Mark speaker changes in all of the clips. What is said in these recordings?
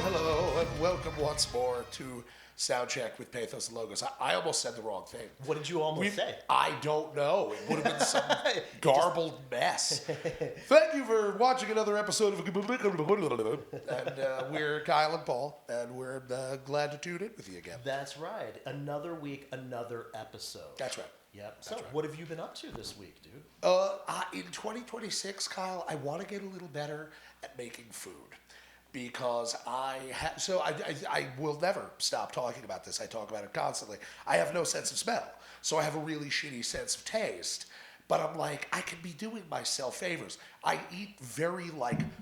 Speaker 1: hello, and welcome once more to Soundcheck with Pathos Logos. I almost said the wrong thing.
Speaker 2: What did you almost say?
Speaker 1: I don't know. It would have been some garbled mess. Thank you for watching another episode of... And we're Kyle and Paul, and we're glad to tune in with you again.
Speaker 2: That's right. Another week, another episode.
Speaker 1: That's right.
Speaker 2: Yep.
Speaker 1: That's
Speaker 2: So,
Speaker 1: right.
Speaker 2: what have you been up to this week, dude?
Speaker 1: In 2026, Kyle, I want to get a little better at making food. Because I will never stop talking about this. I talk about it constantly. I have no sense of smell, so I have a really shitty sense of taste. But I'm like, I can be doing myself favors. I eat very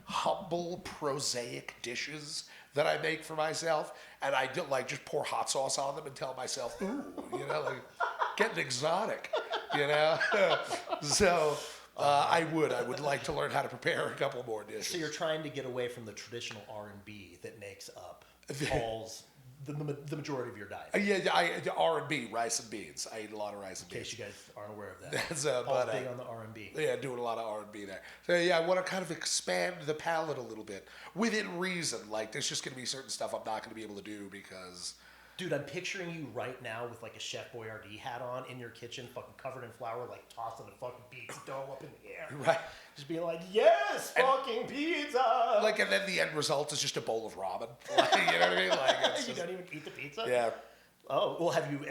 Speaker 1: humble, prosaic dishes that I make for myself, and I do just pour hot sauce on them and tell myself, ooh, getting exotic, So. I would like to learn how to prepare a couple more dishes.
Speaker 2: So you're trying to get away from the traditional R&B that makes up Paul's the majority of your diet.
Speaker 1: Yeah, R&B, rice and beans. I eat a lot of rice and beans.
Speaker 2: In case you guys aren't aware of that.
Speaker 1: That's
Speaker 2: Paul's big on the R&B.
Speaker 1: Yeah, doing a lot of R&B there. So yeah, I want to kind of expand the palette a little bit within reason. There's just going to be certain stuff I'm not going to be able to do because.
Speaker 2: Dude, I'm picturing you right now with a Chef Boyardee hat on in your kitchen, fucking covered in flour, tossing a fucking pizza dough up in the air.
Speaker 1: Right.
Speaker 2: Just being like, yes, fucking pizza.
Speaker 1: And then the end result is just a bowl of ramen. You know what I mean?
Speaker 2: You don't even eat the pizza?
Speaker 1: Yeah.
Speaker 2: Oh, well, have you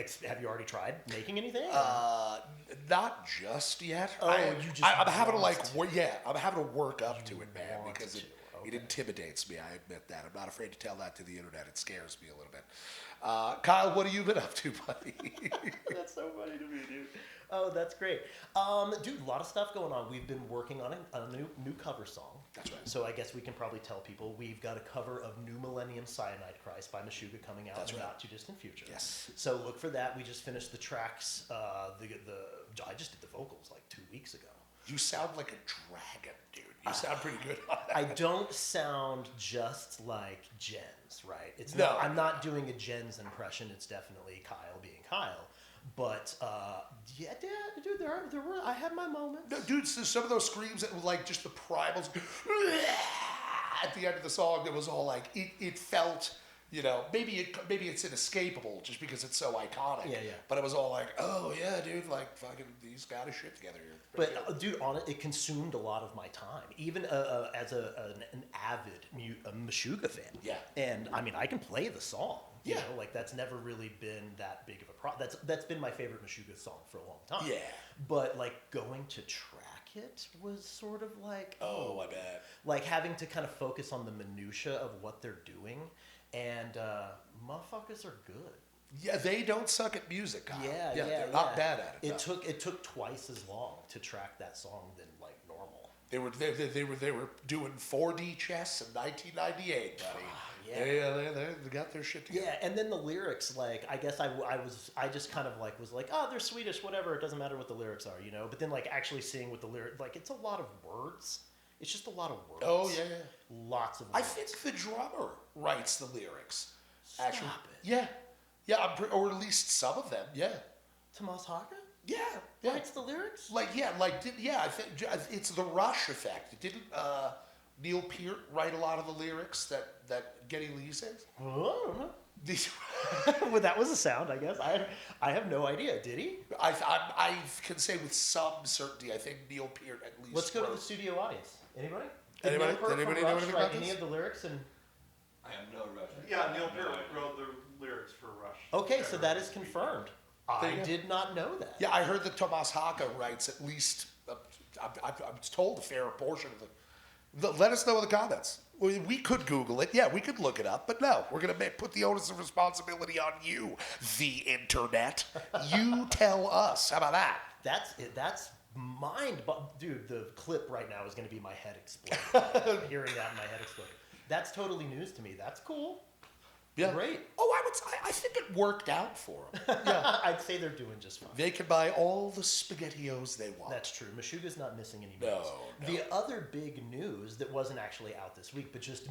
Speaker 2: already tried making anything?
Speaker 1: Not just yet.
Speaker 2: Oh,
Speaker 1: I'm having to I'm having to work up to it, man, because it intimidates me. I admit that. I'm not afraid to tell that to the internet. It scares me a little bit. Kyle, what have you been up to, buddy?
Speaker 2: That's so funny to me, dude. Oh, that's great. Dude, a lot of stuff going on. We've been working on a new cover song.
Speaker 1: That's right.
Speaker 2: So I guess we can probably tell people we've got a cover of New Millennium Cyanide Christ by Meshuggah coming out in the not too distant future.
Speaker 1: Yes.
Speaker 2: So look for that. We just finished the tracks. I just did the vocals 2 weeks ago.
Speaker 1: You sound like a dragon, dude. You sound pretty good on that.
Speaker 2: I don't sound just like Jens, right? I'm not doing a Jens impression. It's definitely Kyle being Kyle. But dude, there were. I had my moments.
Speaker 1: No, dude, so some of those screams that were just the primals at the end of the song. It was all it felt. Maybe it's inescapable just because it's so iconic.
Speaker 2: Yeah.
Speaker 1: But it was all oh yeah, dude, fucking he's got his shit together here.
Speaker 2: But dude, it consumed a lot of my time, even as an avid Meshuggah fan.
Speaker 1: Yeah.
Speaker 2: And I mean, I can play the song. You
Speaker 1: Yeah.
Speaker 2: know, that's never really been that big of a That's been my favorite Meshuggah song for a long time.
Speaker 1: Yeah.
Speaker 2: But going to track it was sort of
Speaker 1: I bet.
Speaker 2: Having to kind of focus on the minutia of what they're doing. And motherfuckers are good.
Speaker 1: Yeah, they don't suck at music, Kyle.
Speaker 2: Yeah,
Speaker 1: they're not bad at it.
Speaker 2: It took twice as long to track that song than normal.
Speaker 1: They were doing 4D chess in 1998, buddy.
Speaker 2: Yeah.
Speaker 1: They got their shit together.
Speaker 2: Yeah, and then the lyrics, I guess I just kind of was oh, they're Swedish, whatever. It doesn't matter what the lyrics are, But then actually seeing what the lyrics, it's a lot of words. It's just a lot of words.
Speaker 1: Oh yeah.
Speaker 2: Lots of words.
Speaker 1: I think the drummer writes the lyrics.
Speaker 2: Stop
Speaker 1: Actually,
Speaker 2: it.
Speaker 1: Yeah, or at least some of them. Yeah.
Speaker 2: Tomas Haka?
Speaker 1: Yeah.
Speaker 2: Writes the lyrics?
Speaker 1: I think it's the Rush effect. Didn't Neil Peart write a lot of the lyrics that Geddy Lee says?
Speaker 2: Oh, I don't know. Well, that was a sound, I guess. I have no idea. Did he?
Speaker 1: I can say with some certainty. I think Neil Peart at least.
Speaker 2: Let's go to the studio audience. Anybody?
Speaker 1: Did anybody know anything about
Speaker 2: any of the lyrics? And
Speaker 3: I have no Rush.
Speaker 4: Yeah, Neil Peart wrote the lyrics for Rush.
Speaker 2: Okay, so that is confirmed. I did not know that.
Speaker 1: Yeah, I heard that Tomas Haka writes at least. I'm told a fair portion of the. Let us know in the comments. We could Google it. Yeah, we could look it up. But no, we're going to put the onus of responsibility on you, the internet. You tell us. How about that?
Speaker 2: That's it. That's dude, the clip right now is going to be my head exploding. Hearing that in my head exploding. That's totally news to me. That's cool.
Speaker 1: Yeah.
Speaker 2: Great.
Speaker 1: Oh, I think it worked out for them. Yeah.
Speaker 2: I'd say they're doing just fine.
Speaker 1: They can buy all the SpaghettiOs they want.
Speaker 2: That's true. Meshuggah's not missing any news.
Speaker 1: No.
Speaker 2: The other big news that wasn't actually out this week, but just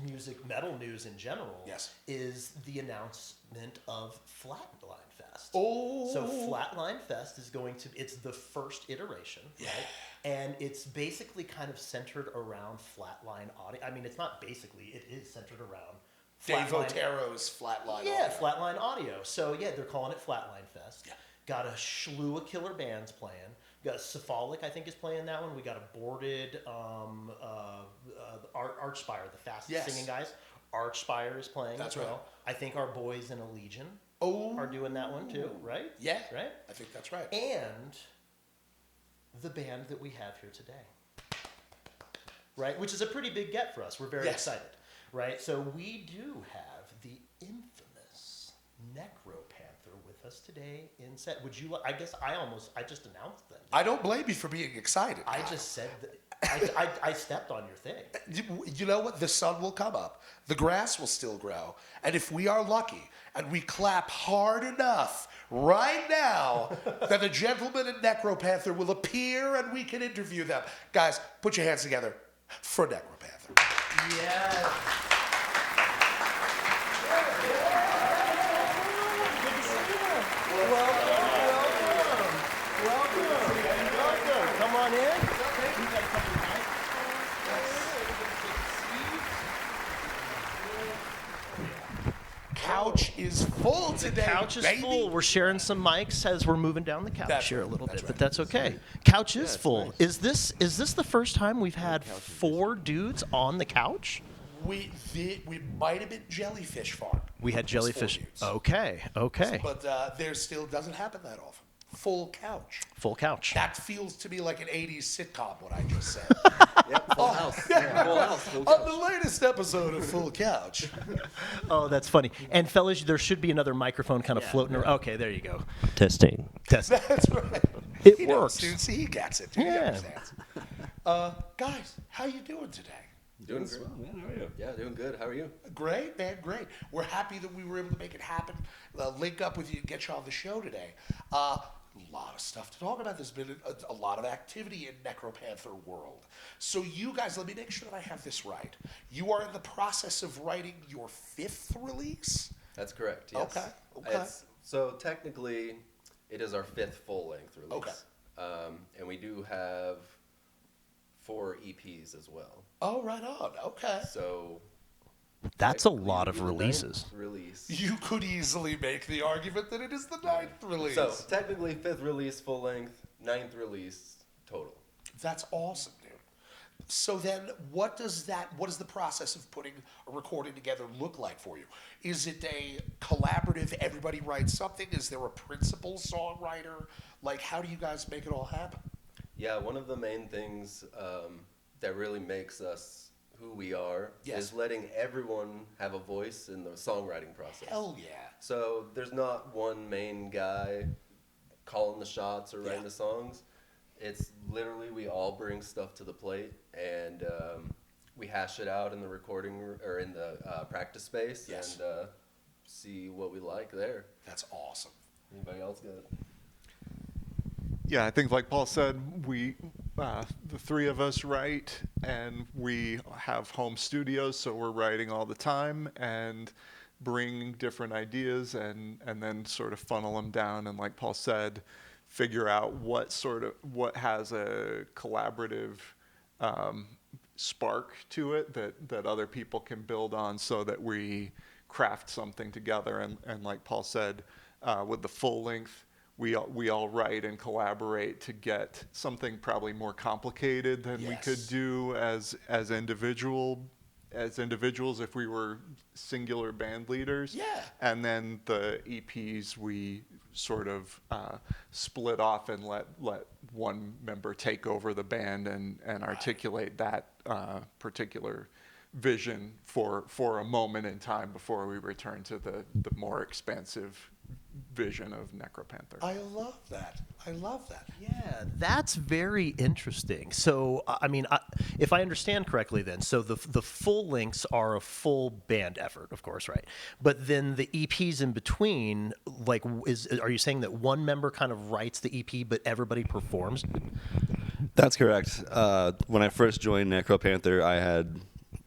Speaker 2: metal news in general, is the announcement of Flatline Fest.
Speaker 1: Oh.
Speaker 2: So Flatline Fest is it's the first iteration, right? And it's basically kind of centered around Flatline audio. I mean, it's not basically, it is centered around
Speaker 1: Dave Otero's Flatline
Speaker 2: Yeah,
Speaker 1: Audio.
Speaker 2: Flatline Audio. So yeah, they're calling it Flatline Fest.
Speaker 1: Yeah.
Speaker 2: Got a slew of killer bands playing. Got Cephalic, I think, is playing that one. We got a boarded Archspire, the fastest singing guys. Archspire is playing
Speaker 1: That's
Speaker 2: as well.
Speaker 1: right.
Speaker 2: I think our boys in a Legion
Speaker 1: Oh,
Speaker 2: are doing that one too, right?
Speaker 1: yeah.
Speaker 2: Right?
Speaker 1: I think that's right.
Speaker 2: And the band that we have here today. Right? Which is a pretty big get for us. We're very excited. Right? So we do have the infamous Necropanther with us today in set. Would you I guess I just announced them.
Speaker 1: I don't blame you for being excited.
Speaker 2: I just said that I stepped on your thing.
Speaker 1: You know what? The sun will come up. The grass will still grow. And if we are lucky and we clap hard enough right now, then the gentleman in Necropanther will appear and we can interview them. Guys, put your hands together for Necropanther.
Speaker 2: Yes. Welcome. Come on in.
Speaker 1: Couch is full today.
Speaker 2: Couch is
Speaker 1: baby.
Speaker 2: full. We're sharing some mics as we're moving down the couch
Speaker 1: That's
Speaker 2: here a
Speaker 1: right,
Speaker 2: little
Speaker 1: that's
Speaker 2: bit, but
Speaker 1: right.
Speaker 2: that's okay. Couch is full. Nice. Is this the first time we've had 4 dudes on the couch?
Speaker 1: We might have been Jellyfish Farm.
Speaker 2: We had
Speaker 1: It was
Speaker 2: jellyfish.
Speaker 1: 4 dudes.
Speaker 2: Okay.
Speaker 1: But there still doesn't happen that often. Full couch.
Speaker 2: Full couch.
Speaker 1: That feels to me like an 80s sitcom, what I just said.
Speaker 3: Yep, full house. Full house. Full
Speaker 1: On the latest episode of Full Couch.
Speaker 2: Oh, that's funny. And fellas, there should be another microphone kind of floating around. Okay, there you go.
Speaker 5: Testing.
Speaker 2: Test.
Speaker 1: That's right.
Speaker 2: It
Speaker 1: He knows,
Speaker 2: works.
Speaker 1: dude. See, he gets it. Dude. He
Speaker 2: Yeah.
Speaker 1: understands. Guys, how you doing today?
Speaker 3: Doing great. Man, how are you? Yeah, doing good. How are you?
Speaker 1: Great, man, great. We're happy that we were able to make it happen. Link up with you and get you on the show today. A lot of stuff to talk about. There's been a lot of activity in Necropanther world. So you guys, let me make sure that I have this right. You are in the process of writing your 5th release?
Speaker 3: That's correct. Yes.
Speaker 1: Okay.
Speaker 3: So technically, it is our 5th full-length release.
Speaker 1: Okay.
Speaker 3: And we do have 4 EPs as well.
Speaker 1: Oh, right on. Okay.
Speaker 3: So
Speaker 2: That's a lot of
Speaker 3: the
Speaker 2: releases.
Speaker 3: 9th release.
Speaker 1: You could easily make the argument that it is the 9th release.
Speaker 3: So technically, 5th release full-length, 9th release total.
Speaker 1: That's awesome, dude. So then, what does the process of putting a recording together look like for you? Is it a collaborative, everybody writes something? Is there a principal songwriter? Like, how do you guys make it all happen?
Speaker 3: Yeah, one of the main things that really makes us who we are is letting everyone have a voice in the songwriting process.
Speaker 1: Hell yeah.
Speaker 3: So there's not one main guy calling the shots or writing the songs. It's literally we all bring stuff to the plate and we hash it out in the recording or in the practice space and see what we like there.
Speaker 1: That's awesome.
Speaker 3: Anybody else got it?
Speaker 6: Yeah, I think like Paul said, we, the 3 of us write, and we have home studios, so we're writing all the time and bring different ideas and then sort of funnel them down. And like Paul said, figure out what has a collaborative spark to it that other people can build on so that we craft something together. And like Paul said, with the full length, we all write and collaborate to get something probably more complicated than we could do as individuals if we were singular band leaders.
Speaker 1: Yeah.
Speaker 6: And then the EPs we sort of split off and let one member take over the band and articulate that particular vision for a moment in time before we return to the more expansive vision of Necropanther.
Speaker 1: I love that.
Speaker 2: Yeah, that's very interesting. So, I mean, if I understand correctly then, so the full lengths are a full band effort, of course, right? But then the EPs in between, like, are you saying that one member kind of writes the EP, but everybody performs?
Speaker 5: That's correct. When I first joined Necropanther, I had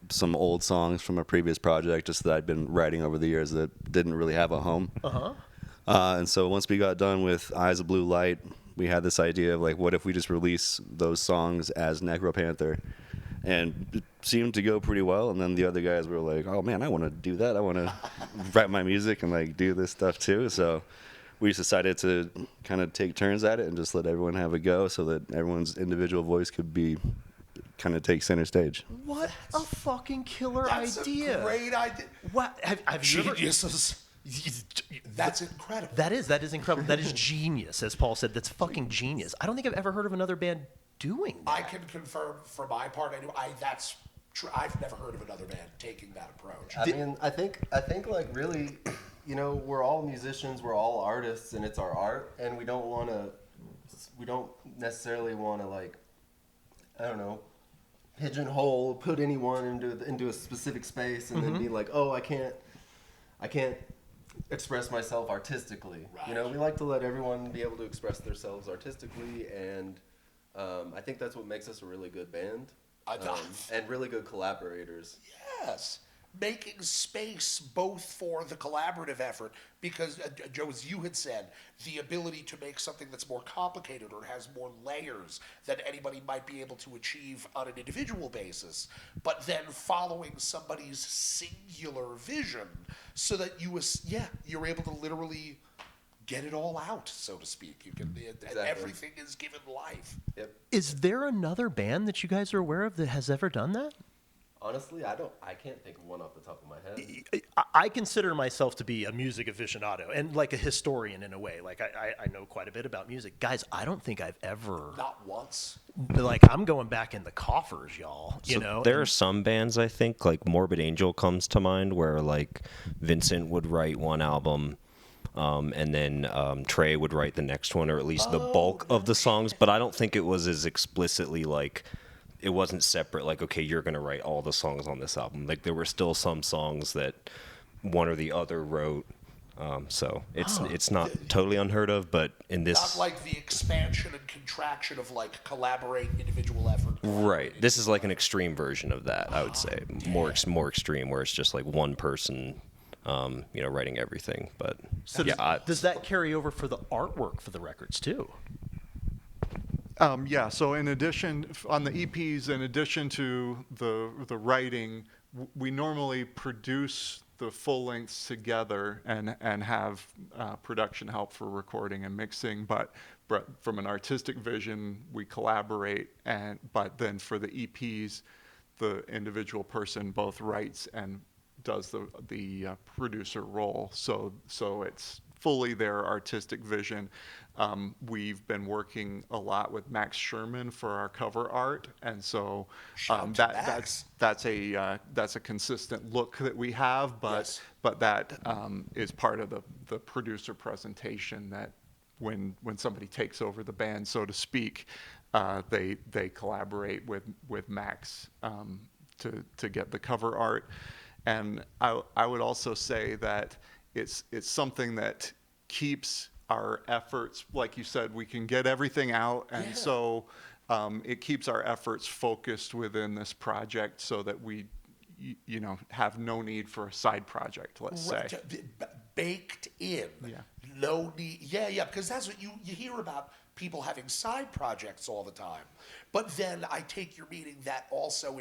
Speaker 5: some old songs from a previous project just that I'd been writing over the years that didn't really have a home. And so once we got done with Eyes of Blue Light, we had this idea of like, what if we just release those songs as Necropanther? and it seemed to go pretty well. And then the other guys were like, "Oh man, I want to do that. I want to write my music and like do this stuff too." So we just decided to kind of take turns at it and just let everyone have a go, so that everyone's individual voice could be kind of take center stage.
Speaker 2: What a fucking killer
Speaker 1: That's
Speaker 2: idea!
Speaker 1: a great idea.
Speaker 2: What have you ever?
Speaker 1: Geniuses. That's incredible.
Speaker 2: That is incredible. That is genius, as Paul said. That's fucking genius. I don't think I've ever heard of another band doing that.
Speaker 1: I can confirm for my part. That's true. I've never heard of another band taking that approach.
Speaker 3: I mean, I think like really, you know, we're all musicians, we're all artists, and it's our art, and we don't necessarily want to like, I don't know, pigeonhole, put anyone into a specific space, and then be like, oh, I can't express myself artistically.
Speaker 1: Right.
Speaker 3: You know, we like to let everyone be able to express themselves artistically, and I think that's what makes us a really good band, and really good collaborators.
Speaker 1: Yes. Making space both for the collaborative effort, because, Joe, as you had said, the ability to make something that's more complicated or has more layers than anybody might be able to achieve on an individual basis, but then following somebody's singular vision so that you're able to literally get it all out, so to speak. You can,
Speaker 3: Exactly.
Speaker 1: Everything is given life.
Speaker 3: Yep.
Speaker 2: Is there another band that you guys are aware of that has ever done that?
Speaker 3: Honestly, I can't think of one off the top of my head.
Speaker 2: I consider myself to be a music aficionado and like a historian in a way. Like I know quite a bit about music. Guys, I don't think I've ever,
Speaker 1: Not once.
Speaker 2: like, I'm going back in the coffers, y'all, you know?
Speaker 7: There are some bands, I think, like Morbid Angel comes to mind, where like Vincent would write one album, and then Trey would write the next one, or at least the bulk of the songs. But I don't think it was as explicitly like, it wasn't separate, like, okay, you're going to write all the songs on this album. Like, there were still some songs that one or the other wrote. So it's not totally unheard of, but in this...
Speaker 1: Not like the expansion and contraction of, like, collaborate, individual effort.
Speaker 7: Right. This is like an extreme version of that, I would say. More extreme, where it's just like one person, writing everything. But
Speaker 2: So does that carry over for the artwork for the records, too?
Speaker 6: Yeah, so in addition, on the EPs, in addition to the writing, we normally produce the full lengths together and have production help for recording and mixing. But from an artistic vision, we collaborate. But then for the EPs, the individual person both writes and does the producer role. So it's fully their artistic vision. We've been working a lot with Max Sherman for our cover art, and so that's a consistent look that we have. But that is part of the producer presentation, that when somebody takes over the band, so to speak, they collaborate with Max to get the cover art. And I would also say that it's something that keeps our efforts, like you said, we can get everything out, and so it keeps our efforts focused within this project, so that we have no need for a side project, let's say.
Speaker 1: Baked in.
Speaker 6: Yeah.
Speaker 1: No need. Yeah, because that's what you hear about people having side projects all the time. But then I take your meaning that also,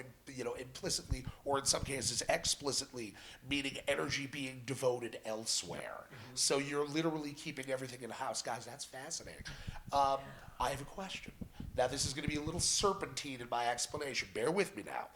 Speaker 1: implicitly, or in some cases explicitly, meaning energy being devoted elsewhere. So you're literally keeping everything in-house. Guys, that's fascinating. I have a question. Now, this is going to be a little serpentine in my explanation. Bear with me now.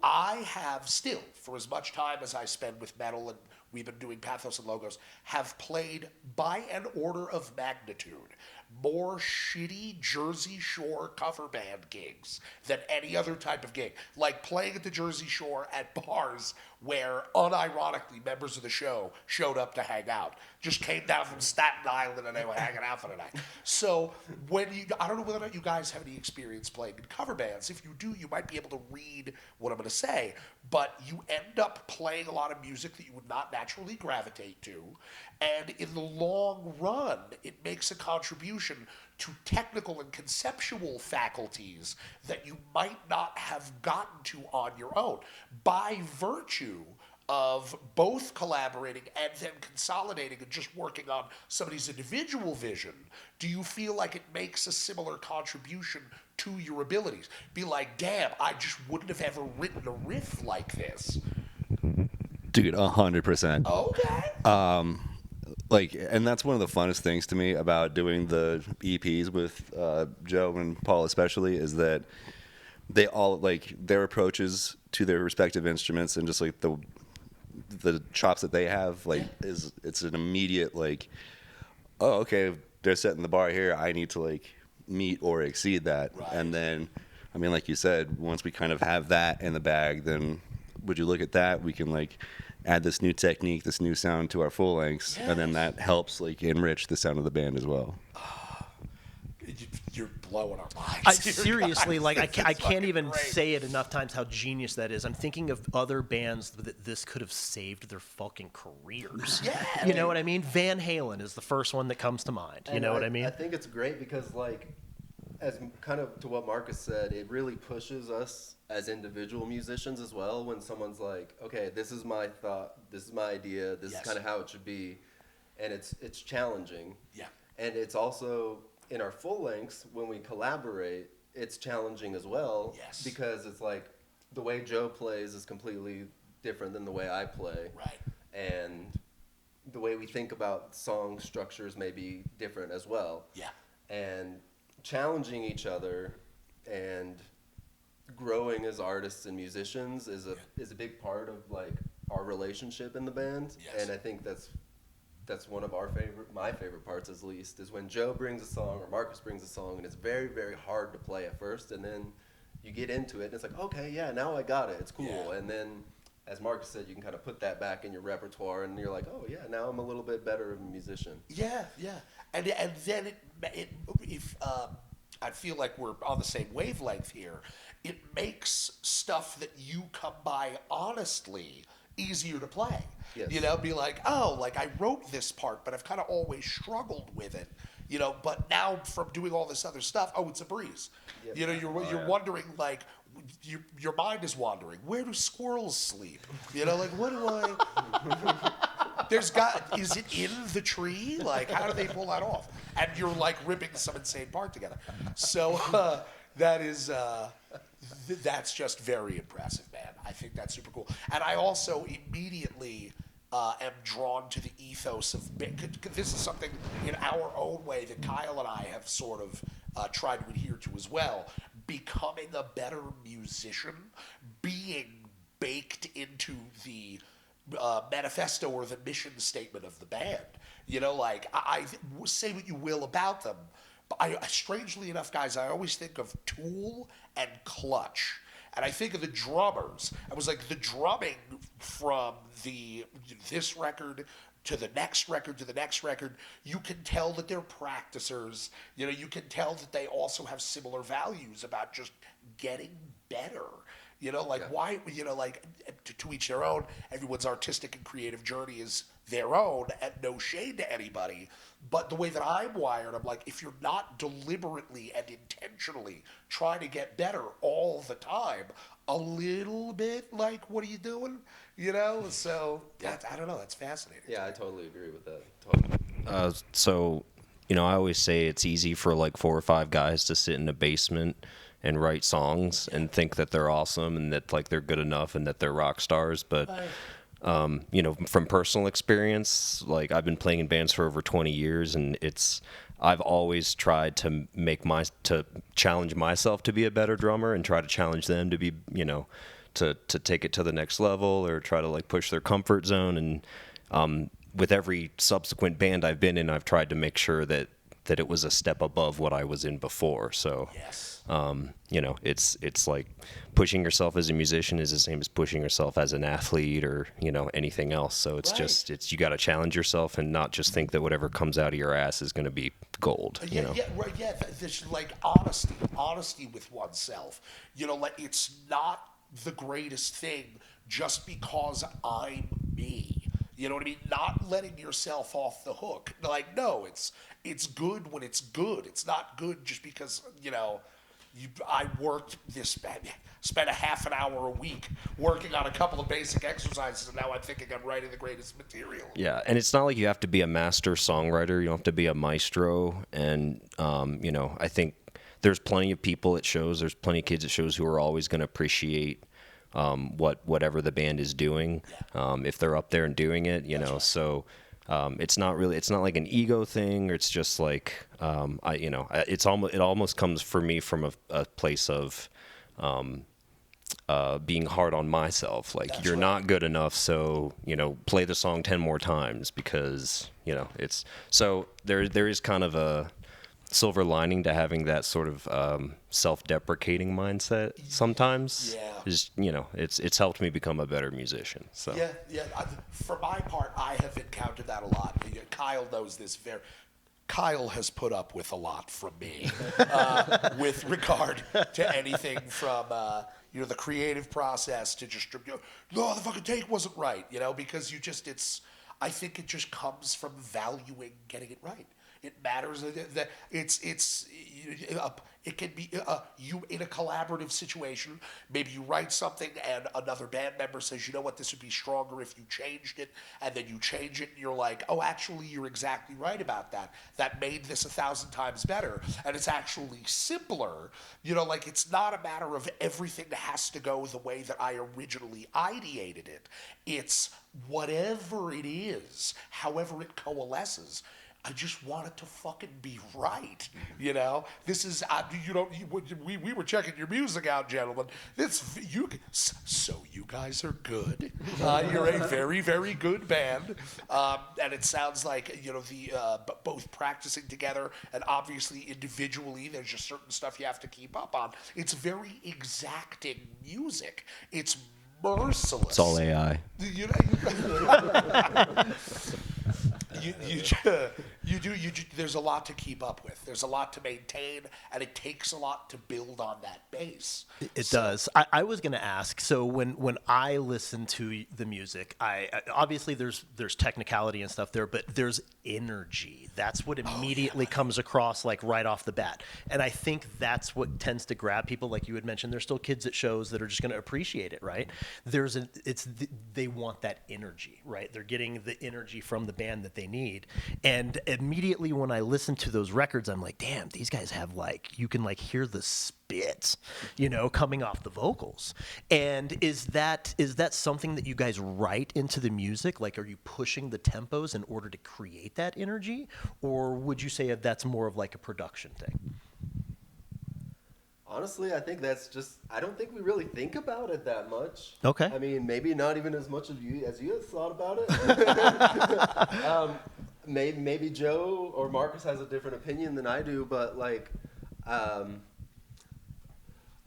Speaker 1: I have still, for as much time as I spend with metal, and we've been doing Pathos and Logos, have played by an order of magnitude more shitty Jersey Shore cover band gigs than any other type of gig. Like playing at the Jersey Shore at bars where, unironically, members of the show showed up to hang out. Just came down from Staten Island and they were hanging out for the night. So I don't know whether or not you guys have any experience playing in cover bands. If you do, you might be able to read what I'm going to say. But you end up playing a lot of music that you would not naturally gravitate to. And in the long run, it makes a contribution to technical and conceptual faculties that you might not have gotten to on your own by virtue of both collaborating and then consolidating and just working on somebody's individual vision, do you feel like it makes a similar contribution to your abilities? Be like, damn, I just wouldn't have ever written a riff like this.
Speaker 5: Dude, 100%.
Speaker 1: Okay.
Speaker 5: And that's one of the funnest things to me about doing the EPs with Joe and Paul especially, is that they all, like, their approaches to their respective instruments and just like the chops that they have, like, it's an immediate, like, oh, okay, they're setting the bar here, I need to, like, meet or exceed that.
Speaker 1: Right.
Speaker 5: And then, I mean, like you said, once we kind of have that in the bag, then would you look at that, we can, like, add this new technique, this new sound to our full lengths, and then that helps, like, enrich the sound of the band as well.
Speaker 1: You're blowing our minds.
Speaker 2: Seriously, like, I can't even
Speaker 1: great.
Speaker 2: say it enough times how genius that is. I'm thinking of other bands that this could have saved their fucking careers.
Speaker 1: Yeah.
Speaker 2: You know what I mean? Van Halen is the first one that comes to mind. You know what I mean?
Speaker 3: I think it's great because, like, as kind of to what Marcus said, it really pushes us as individual musicians as well. When someone's like, okay, this is my thought, this is my idea, this is kind of how it should be, and it's challenging.
Speaker 1: Yeah.
Speaker 3: And it's also, in our full lengths, when we collaborate, it's challenging as well.
Speaker 1: Yes.
Speaker 3: Because it's like the way Joe plays is completely different than the way I play.
Speaker 1: Right.
Speaker 3: And the way we think about song structures may be different as well.
Speaker 1: Yeah.
Speaker 3: And challenging each other and growing as artists and musicians is a big part of, like, our relationship in the band.
Speaker 1: Yes.
Speaker 3: And I think that's one of my favorite parts, at least, is when Joe brings a song or Marcus brings a song and it's very, very hard to play at first, and then you get into it and it's like, okay, yeah, now I got it, it's cool.
Speaker 1: Yeah.
Speaker 3: And then, as Marcus said, you can kind of put that back in your repertoire and you're like, oh yeah, now I'm a little bit better of a musician.
Speaker 1: Yeah, yeah. And then if I feel like we're on the same wavelength here, it makes stuff that you come by honestly easier to play.
Speaker 3: Yes.
Speaker 1: You know, be like, oh, like, I wrote this part, but I've kind of always struggled with it. You know, but now from doing all this other stuff, oh, it's a breeze.
Speaker 3: Yep.
Speaker 1: You know, you're wondering, like, your mind is wandering. Where do squirrels sleep? You know, like, what do I... is it in the tree? Like, how do they pull that off? And you're, like, ripping some insane part together. So that's just very impressive, man. I think that's super cool. And I also immediately am drawn to the ethos of... This is something in our own way that Kyle and I have sort of tried to adhere to as well. Becoming a better musician, being baked into the manifesto or the mission statement of the band. You know, like, I say what you will about them, but strangely enough, guys, I always think of Tool and Clutch. And I think of the drummers. I was like, the drumming from this record to the next record to the next record, you can tell that they're practicers. You know, you can tell that they also have similar values about just getting better. You know, like, why, you know, like, to each their own. Everyone's artistic and creative journey is their own, and no shade to anybody. But the way that I'm wired, I'm like, if you're not deliberately and intentionally trying to get better all the time, a little bit like, what are you doing? You know? So, I don't know, that's fascinating.
Speaker 3: Yeah, I totally agree with that. Totally.
Speaker 7: So, you know, I always say it's easy for like 4 or 5 guys to sit in a basement and write songs and think that they're awesome and that, like, they're good enough and that they're rock stars. But, you know, from personal experience, like, I've been playing in bands for over 20 years, and I've always tried to to challenge myself to be a better drummer and try to challenge them to be, you know, to take it to the next level or try to, like, push their comfort zone. And with every subsequent band I've been in, I've tried to make sure that it was a step above what I was in before. So, you know, it's like pushing yourself as a musician is the same as pushing yourself as an athlete or, you know, anything else. So it's you got to challenge yourself and not just think that whatever comes out of your ass is going to be gold. You know?
Speaker 1: There's, like, honesty with oneself. You know, like, it's not the greatest thing just because I'm me. You know what I mean? Not letting yourself off the hook. Like, no, it's good when it's good. It's not good just because, you know, I spent a half an hour a week working on a couple of basic exercises, and now I'm thinking I'm writing the greatest material.
Speaker 7: Yeah, and it's not like you have to be a master songwriter. You don't have to be a maestro. And, I think there's plenty of people at shows, there's plenty of kids at shows who are always going to appreciate whatever the band is doing, if they're up there and doing it, Right. So it's not like an ego thing, or it's just like, it almost comes for me from a place of being hard on myself. Like, That's you're right. not good enough, so, play the song 10 more times because, it's, so there is kind of a silver lining to having that sort of self-deprecating mindset sometimes. Yeah. It's helped me become a better musician. So
Speaker 1: yeah. For my part, I have encountered that a lot. Kyle knows this Kyle has put up with a lot from me with regard to anything from the creative process to just no, the fucking take wasn't right. Because I think it just comes from valuing getting it right. It matters that it can be you in a collaborative situation. Maybe you write something and another band member says, you know what, this would be stronger if you changed it, and then you change it and you're like, oh, actually you're exactly right about that. That made this 1,000 times better, and it's actually simpler. Like, it's not a matter of everything has to go the way that I originally ideated it. It's whatever it is, however it coalesces. I just want it to fucking be right, This is, we were checking your music out, gentlemen. So you guys are good. You're a very, very good band, and it sounds like both practicing together and obviously individually. There's just certain stuff you have to keep up on. It's very exacting music. It's merciless.
Speaker 7: It's all AI.
Speaker 1: There's a lot to keep up with. There's a lot to maintain, and it takes a lot to build on that base.
Speaker 2: It does. I was going to ask, so when I listen to the music, I obviously there's technicality and stuff there, but there's energy. That's what immediately comes across, like, right off the bat. And I think that's what tends to grab people. Like you had mentioned, there's still kids at shows that are just going to appreciate it, right? They want that energy, right? They're getting the energy from the band that they need. And immediately when I listen to those records, I'm like, damn, these guys have, like, you can, like, hear the spit, coming off the vocals. And is that something that you guys write into the music? Like, are you pushing the tempos in order to create that energy? Or would you say that's more of like a production thing?
Speaker 3: Honestly, I think that's just, I don't think we really think about it that much.
Speaker 2: Okay.
Speaker 3: I mean, maybe not even as much as you have thought about it. Maybe Joe or Marcus has a different opinion than I do, but, like,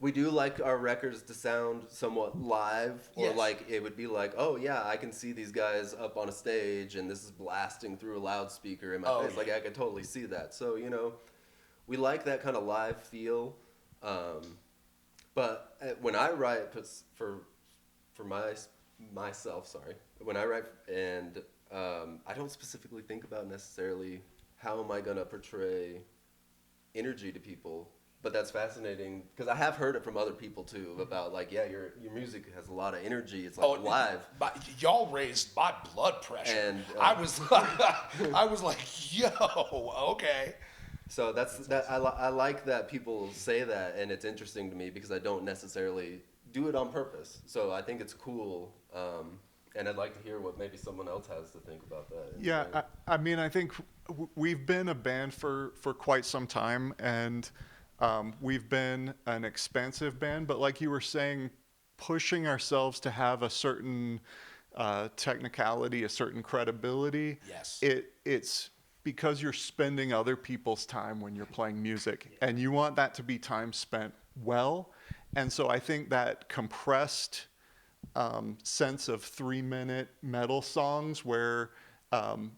Speaker 3: we do like our records to sound somewhat live, or yes. Like it would be like, oh yeah, I can see these guys up on a stage and this is blasting through a loudspeaker in my face. Like, I could totally see that. So, we like that kind of live feel. But when I write for myself, when I write, and I don't specifically think about necessarily how am I gonna portray energy to people. But that's fascinating because I have heard it from other people too about, like, yeah, your music has a lot of energy. It's like live.
Speaker 1: Y'all raised my blood pressure, and I was like, yo, okay.
Speaker 3: So I like that people say that, and it's interesting to me because I don't necessarily do it on purpose. So I think it's cool, and I'd like to hear what maybe someone else has to think about that.
Speaker 6: Yeah, I mean, I think we've been a band for quite some time, and we've been an expansive band, but like you were saying, pushing ourselves to have a certain technicality, a certain credibility.
Speaker 1: Yes.
Speaker 6: It's because you're spending other people's time when you're playing music, and you want that to be time spent well. And so I think that compressed sense of 3-minute metal songs where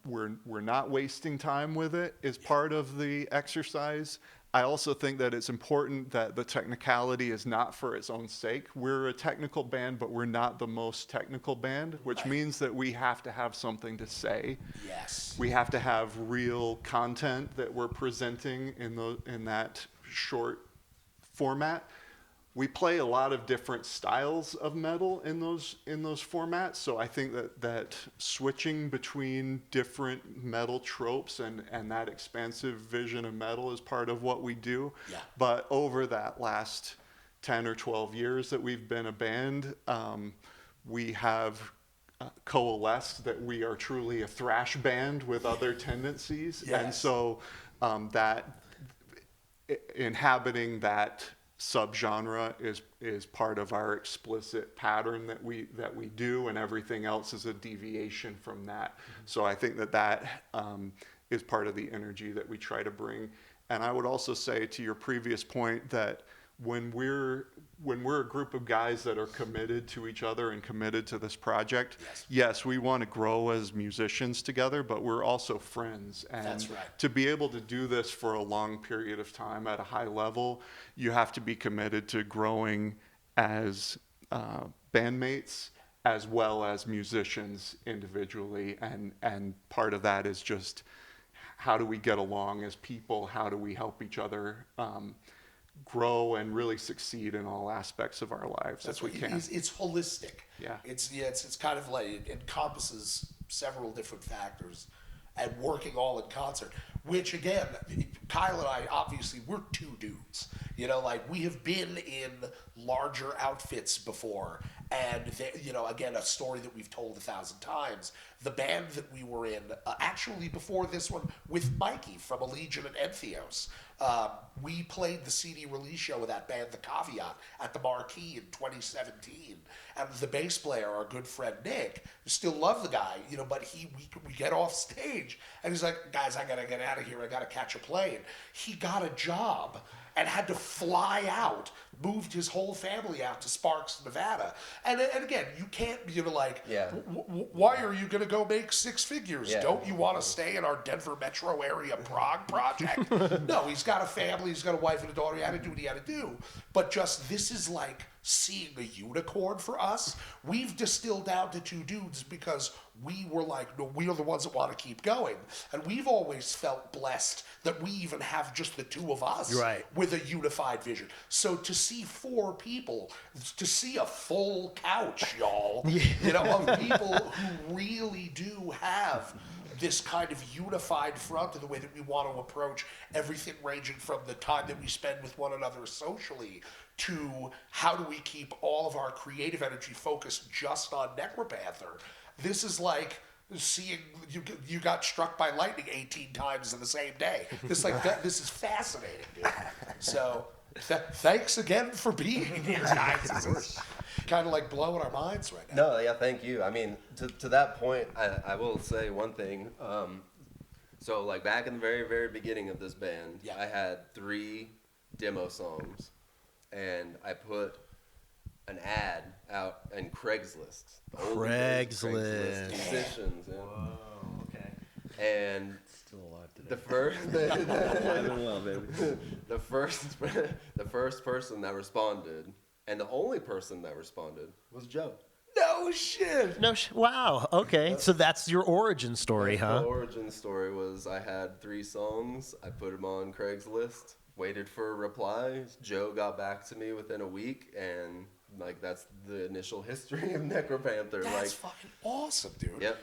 Speaker 6: we're not wasting time with it is part of the exercise. I also think that it's important that the technicality is not for its own sake. We're a technical band, but we're not the most technical band, which means that we have to have something to say.
Speaker 1: Yes.
Speaker 6: We have to have real content that we're presenting in that short format. We play a lot of different styles of metal in those formats. So I think that switching between different metal tropes and that expansive vision of metal is part of what we do.
Speaker 1: Yeah.
Speaker 6: But over that last 10 or 12 years that we've been a band, we have coalesced that we are truly a thrash band with other tendencies.
Speaker 1: Yes.
Speaker 6: And so that inhabiting that subgenre is part of our explicit pattern that we do, and everything else is a deviation from that. So I think that is part of the energy that we try to bring. And I would also say, to your previous point, that when we're a group of guys that are committed to each other and committed to this project, yes, we want to grow as musicians together, but we're also friends. And
Speaker 1: That's right.
Speaker 6: to be able to do this for a long period of time at a high level, you have to be committed to growing as bandmates as well as musicians individually. And part of that is just, how do we get along as people? How do we help each other grow and really succeed in all aspects of our lives as we can?
Speaker 1: It's holistic.
Speaker 6: Yeah.
Speaker 1: It's kind of like, it encompasses several different factors and working all in concert, which again, Kyle and I, obviously, we're two dudes. You know, like, we have been in larger outfits before, and again, a story that we've told 1,000 times. The band that we were in, actually before this one, with Mikey from Allegiant and Entheos, we played the CD release show with that band, The Caveat, at the Marquee in 2017. And the bass player, our good friend Nick, still love the guy, but we get off stage, and he's like, guys, I gotta get out of here. I gotta catch a plane. He got a job and had to fly out, moved his whole family out to Sparks, Nevada. And again, you can't be like, why are you going to go make six figures?
Speaker 3: Yeah.
Speaker 1: Don't you want to stay in our Denver metro area Prague project? No, he's got a family, he's got a wife and a daughter, he had to do what he had to do. But just, this is like seeing a unicorn for us. We've distilled down to two dudes because we were like, no, we are the ones that want to keep going. And we've always felt blessed that we even have just the two of us with a unified vision. So to see four people, to see a full couch, y'all, of people who really do have this kind of unified front of the way that we want to approach everything, ranging from the time that we spend with one another socially to how do we keep all of our creative energy focused just on Necropanther. This is like seeing you got struck by lightning 18 times in the same day. This is fascinating, dude. So thanks again for being here, guys. This is kind of like blowing our minds right now.
Speaker 3: No, yeah, thank you. I mean, to that point, I will say one thing. So, like, back in the very, very beginning of this band, I had 3 demo songs, and I put an ad out in Craigslist.
Speaker 2: Craigslist.
Speaker 3: Musicians. Yeah.
Speaker 2: Whoa, okay.
Speaker 3: And
Speaker 7: Still alive today.
Speaker 3: the first person that responded, and the only person that responded, was Joe.
Speaker 1: No shit.
Speaker 2: Wow. Okay. So that's your origin story, huh?
Speaker 3: The origin story was, I had 3 songs. I put them on Craigslist, waited for a reply. Joe got back to me within a week, and that's the initial history of Necropanther.
Speaker 1: That's fucking awesome, dude.
Speaker 3: Yep.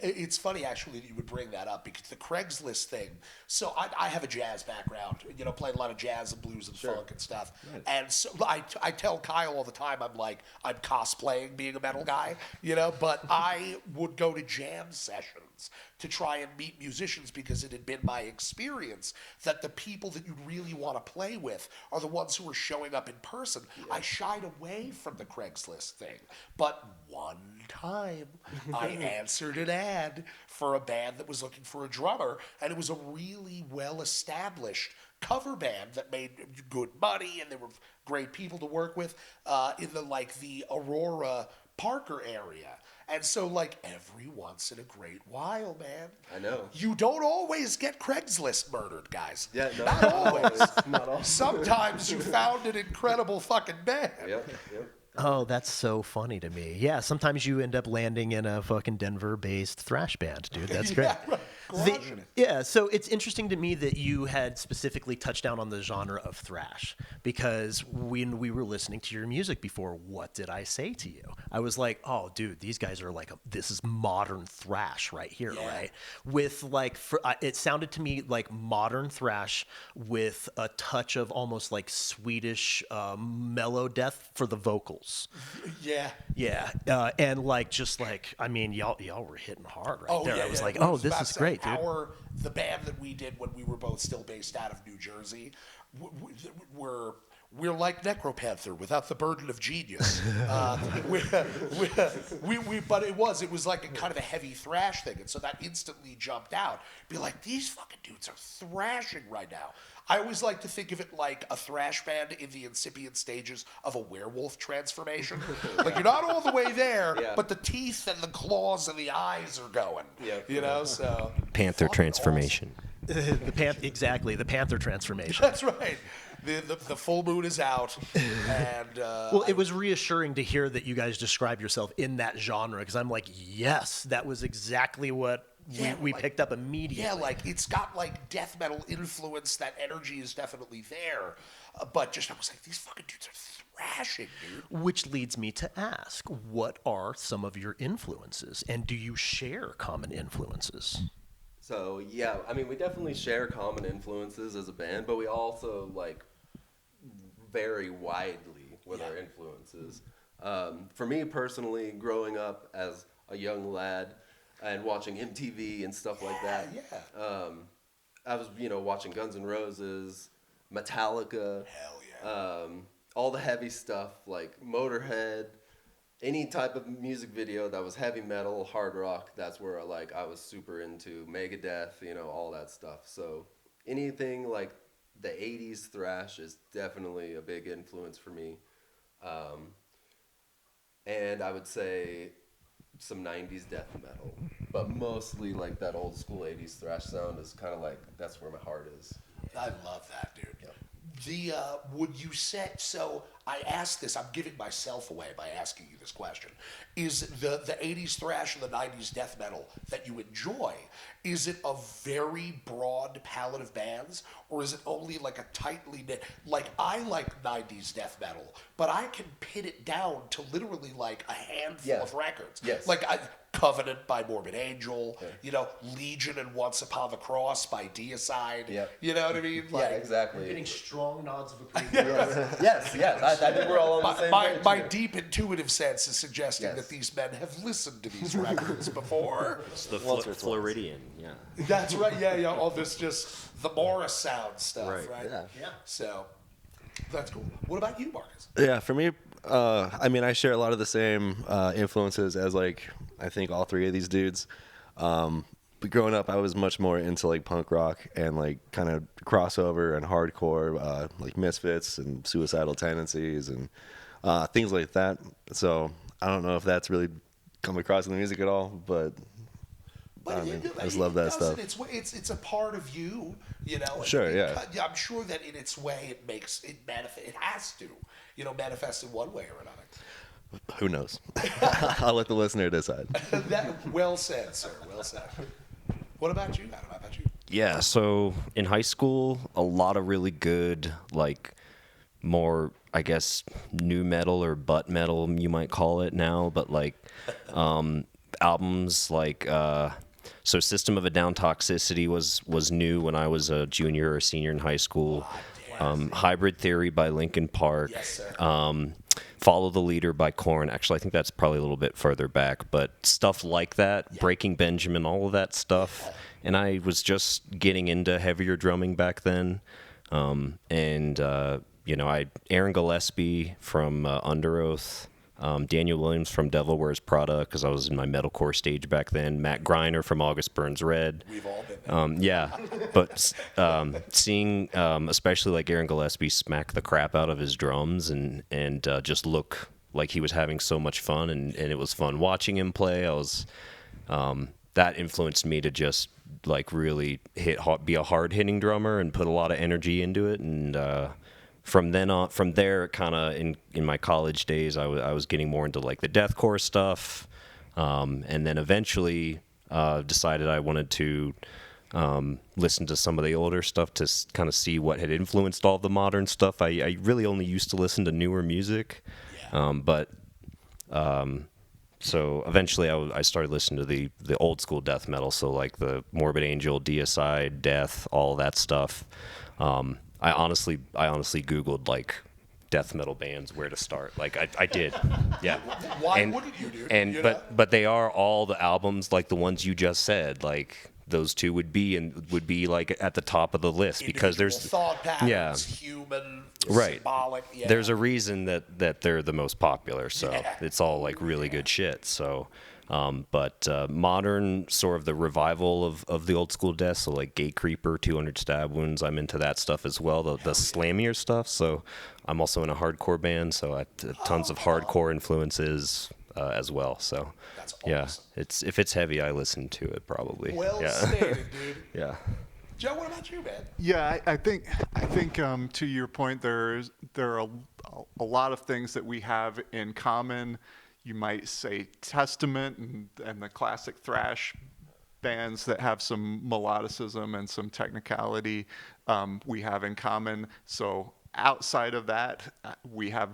Speaker 1: It's funny actually that you would bring that up, because the Craigslist thing. So I have a jazz background, played a lot of jazz and blues and funk and stuff. Nice. And so I tell Kyle all the time, I'm cosplaying being a metal guy, but I would go to jam sessions to try and meet musicians, because it had been my experience that the people that you really want to play with are the ones who are showing up in person. Yeah. I shied away from the Craigslist thing, but one time I answered an ad for a band that was looking for a drummer, and it was a really well-established cover band that made good money, and they were great people to work with in the Aurora Parker area. And so, every once in a great while, man.
Speaker 3: I know.
Speaker 1: You don't always get Craigslist murdered, guys.
Speaker 3: Yeah, no,
Speaker 1: not always.
Speaker 3: Not always.
Speaker 1: Sometimes you found an incredible fucking band.
Speaker 3: Yep.
Speaker 2: Oh, that's so funny to me. Yeah, sometimes you end up landing in a fucking Denver-based thrash band, dude. That's great.
Speaker 1: Yeah, right. crushing it.
Speaker 2: Yeah, so it's interesting to me that you had specifically touched down on the genre of thrash, because when we were listening to your music before, what did I say to you? I was like, oh, dude, these guys are like, this is modern thrash right here, right? With like, it sounded to me like modern thrash with a touch of almost like Swedish mellow death for the vocals.
Speaker 1: Yeah.
Speaker 2: Yeah, and like just like I mean, y'all were hitting hard right there.
Speaker 1: Yeah,
Speaker 2: I was
Speaker 1: yeah.
Speaker 2: like,
Speaker 1: I
Speaker 2: oh,
Speaker 1: was
Speaker 2: this
Speaker 1: about
Speaker 2: is
Speaker 1: to say,
Speaker 2: great, dude.
Speaker 1: The band that we did when we were both still based out of New Jersey, we're like Necropanther without the burden of genius. But it was like a kind of a heavy thrash thing, and so that instantly jumped out. Be like, these fucking dudes are thrashing right now. I always like to think of it like a thrash band in the incipient stages of a werewolf transformation. Like you're not all the way there, but the teeth and the claws and the eyes are going.
Speaker 3: Yeah.
Speaker 1: You know, so
Speaker 7: Panther
Speaker 1: fucking
Speaker 7: transformation.
Speaker 2: Exactly, the Panther transformation.
Speaker 1: That's right. The full moon is out, and
Speaker 2: Well, it was reassuring to hear that you guys describe yourself in that genre, because I'm like, yes, that was exactly what we
Speaker 1: like,
Speaker 2: picked up immediately.
Speaker 1: yeah, like it's got like death metal influence. That energy is definitely there, but just I was like, these fucking dudes are thrashing, dude.
Speaker 2: Which leads me to ask, what are some of your influences, and do you share common influences?
Speaker 3: So yeah, I mean, we definitely share common influences as a band, but we also like vary widely with our influences. For me personally, growing up as a young lad and watching MTV and stuff like that, I was watching Guns N' Roses, Metallica,
Speaker 1: Hell yeah.
Speaker 3: all the heavy stuff like Motorhead. Any type of music video that was heavy metal, hard rock, that's where I was super into Megadeth, all that stuff. So anything like the 80s thrash is definitely a big influence for me. And I would say some 90s death metal, but mostly like that old school 80s thrash sound is kind of like, that's where my heart is.
Speaker 1: I love that, dude. Would you say, so I asked this, I'm giving myself away by asking you this question. Is the 80s thrash and the 90s death metal that you enjoy, is it a very broad palette of bands, or is it only like a tightly knit, like I like 90s death metal, but I can pin it down to literally like a handful of records.
Speaker 3: Yes.
Speaker 1: Like Covenant by Morbid Angel, Legion and Once Upon the Cross by Deicide.
Speaker 3: Yep.
Speaker 1: You know what I mean? Like,
Speaker 3: Yeah, exactly.
Speaker 2: Getting strong nods of approval.
Speaker 3: Yes. I think we're all on the same page.
Speaker 1: My deep intuitive sense is suggesting
Speaker 3: Yes.
Speaker 1: that these men have listened to these records before.
Speaker 7: It's the Floridian, yeah.
Speaker 1: That's right. Yeah. All this just the Morris sound stuff, right?
Speaker 2: Yeah.
Speaker 1: So that's cool. What about you, Marcus?
Speaker 5: Yeah, for me, I mean, I share a lot of the same influences as like I think all three of these dudes. But growing up, I was much more into like punk rock and like kind of crossover and hardcore, like Misfits and Suicidal Tendencies and things like that. So I don't know if that's really come across in the music at all, but I mean, I just love that stuff.
Speaker 1: It's a part of you,
Speaker 5: Sure,
Speaker 1: I'm sure that in its way it manifest. It has to, manifest in one way or another.
Speaker 5: Who knows? I'll let the listener decide.
Speaker 1: Well said, sir. Well said. What about you, Adam? How about you?
Speaker 7: Yeah, so in high school, a lot of really good, like, more, I guess, new metal or butt metal, you might call it now, but, like, albums like, so System of a Down Toxicity was new when I was a junior or senior in high school. Hybrid Theory by Linkin Park.
Speaker 1: Yes, sir.
Speaker 7: Follow the Leader by Korn. Actually, I think that's probably a little bit further back, but stuff like that, Breaking Benjamin, all of that stuff. And I was just getting into heavier drumming back then. Aaron Gillespie from Under Oath, Daniel Williams from Devil Wears Prada, because I was in my metalcore stage back then. Matt Greiner from August Burns Red.
Speaker 1: We've all been there.
Speaker 7: Yeah, but seeing especially like Aaron Gillespie smack the crap out of his drums and just look like he was having so much fun, and it was fun watching him play. I was that influenced me to just like really be a hard hitting drummer and put a lot of energy into it. And from there, kind of in my college days, I was getting more into like the deathcore stuff, and then eventually decided I wanted to listen to some of the older stuff to kind of see what had influenced all the modern stuff. I really only used to listen to newer music, so eventually I started listening to the old school death metal, so like the Morbid Angel, Deicide, Death, all that stuff. I honestly Googled like death metal bands, where to start. Like I did, yeah.
Speaker 1: Why wouldn't you, dude?
Speaker 7: And but they are all the albums like the ones you just said. Like those two would be like at the top of the list because there's
Speaker 1: thought patterns, human, symbolic. Yeah.
Speaker 7: There's a reason that they're the most popular. So it's all like really good shit. So. But modern, sort of the revival of the old school death, so like Gate Creeper, 200 Stab Wounds, I'm into that stuff as well, the slammier stuff. So I'm also in a hardcore band, so I have tons of hardcore influences as well. So
Speaker 1: that's awesome.
Speaker 7: Yeah, if it's heavy, I listen to it probably.
Speaker 1: Well stated, dude.
Speaker 7: Yeah.
Speaker 1: Joe, what about you, man?
Speaker 6: Yeah, I think to your point, there are a lot of things that we have in common. You might say Testament and the classic thrash bands that have some melodicism and some technicality we have in common. So outside of that, we have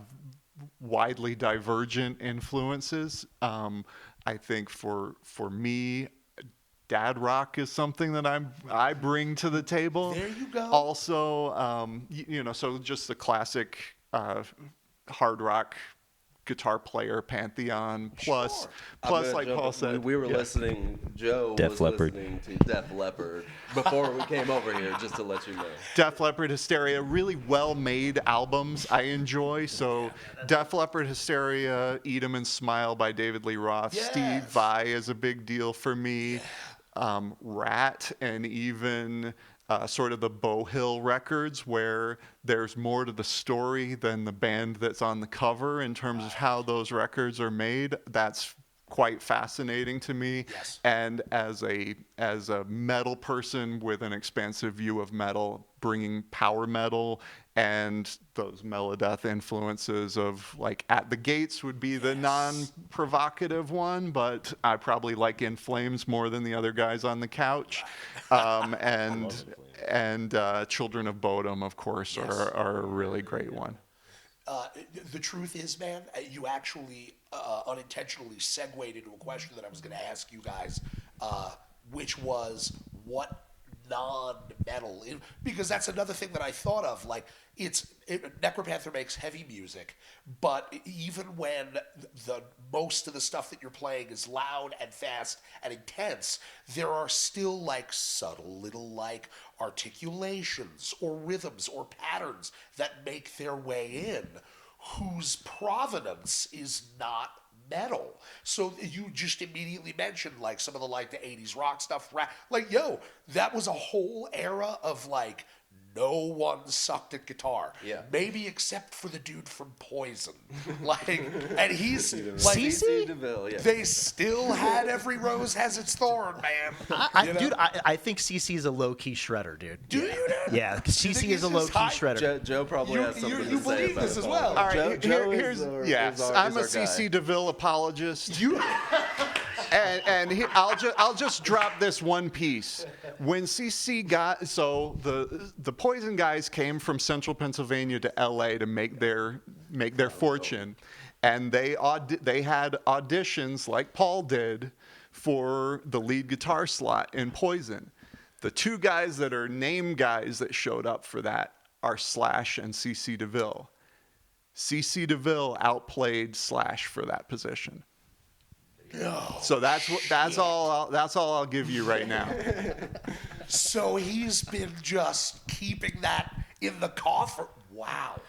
Speaker 6: widely divergent influences. I think for me, dad rock is something that I bring to the table.
Speaker 1: There you go.
Speaker 6: Also, so just the classic hard rock guitar player pantheon plus like Paul said,
Speaker 3: we were listening. Joe
Speaker 7: Def
Speaker 3: was
Speaker 7: Leppard.
Speaker 3: listening to Def Leppard before we came over here, just to let you know.
Speaker 6: Def Leppard, Hysteria, really well-made albums I enjoy. So Def Leppard, Hysteria, Eat 'Em and Smile by David Lee Roth.
Speaker 1: Yes.
Speaker 6: Steve Vai is a big deal for me. Rat, and even sort of the Bow Hill records, where there's more to the story than the band that's on the cover in terms of how those records are made. That's quite fascinating to me.
Speaker 1: Yes.
Speaker 6: And as a metal person with an expansive view of metal, bringing power metal and those Melodeath influences of like At the Gates would be the non-provocative one, but I probably like In Flames more than the other guys on the couch. And Children of Bodom, of course, are a really great one.
Speaker 1: The truth is, man, you actually unintentionally segued into a question that I was going to ask you guys, which was what non-metal, because that's another thing that I thought of. Like, Necropanther makes heavy music, but even when the most of the stuff that you're playing is loud and fast and intense, there are still like subtle little like articulations or rhythms or patterns that make their way in, whose provenance is not metal. So you just immediately mentioned like some of the like the 80s rock stuff, like that was a whole era of like no one sucked at guitar.
Speaker 3: Yeah.
Speaker 1: Maybe except for the dude from Poison. Like, and he's like,
Speaker 3: CC DeVille, yeah.
Speaker 1: They still had Every Rose Has Its Thorn, man.
Speaker 2: Dude, I think CC is a low-key shredder, dude.
Speaker 1: Do you, dude?
Speaker 2: Yeah,
Speaker 1: You
Speaker 2: CC
Speaker 1: think
Speaker 2: is a
Speaker 1: he's
Speaker 2: low-key
Speaker 1: just high?
Speaker 2: shredder.
Speaker 3: Joe probably has something
Speaker 1: you
Speaker 3: to say
Speaker 1: believe
Speaker 3: about
Speaker 1: this
Speaker 3: it,
Speaker 1: as
Speaker 3: Paul.
Speaker 1: well.
Speaker 6: All right,
Speaker 3: Joe
Speaker 6: here's
Speaker 3: is our-
Speaker 6: yes.
Speaker 3: is our-
Speaker 6: I'm a
Speaker 3: is our guy.
Speaker 6: CC DeVille apologist.
Speaker 1: You,
Speaker 6: I'll just drop this one piece. When CC got the Poison guys came from Central Pennsylvania to LA to make their fortune, and they had auditions like Paul did for the lead guitar slot in Poison. The two guys that are name guys that showed up for that are Slash and CC DeVille. CC DeVille outplayed Slash for that position. So that's all I'll give you right now.
Speaker 1: so he's been just keeping that in the coffer. Wow.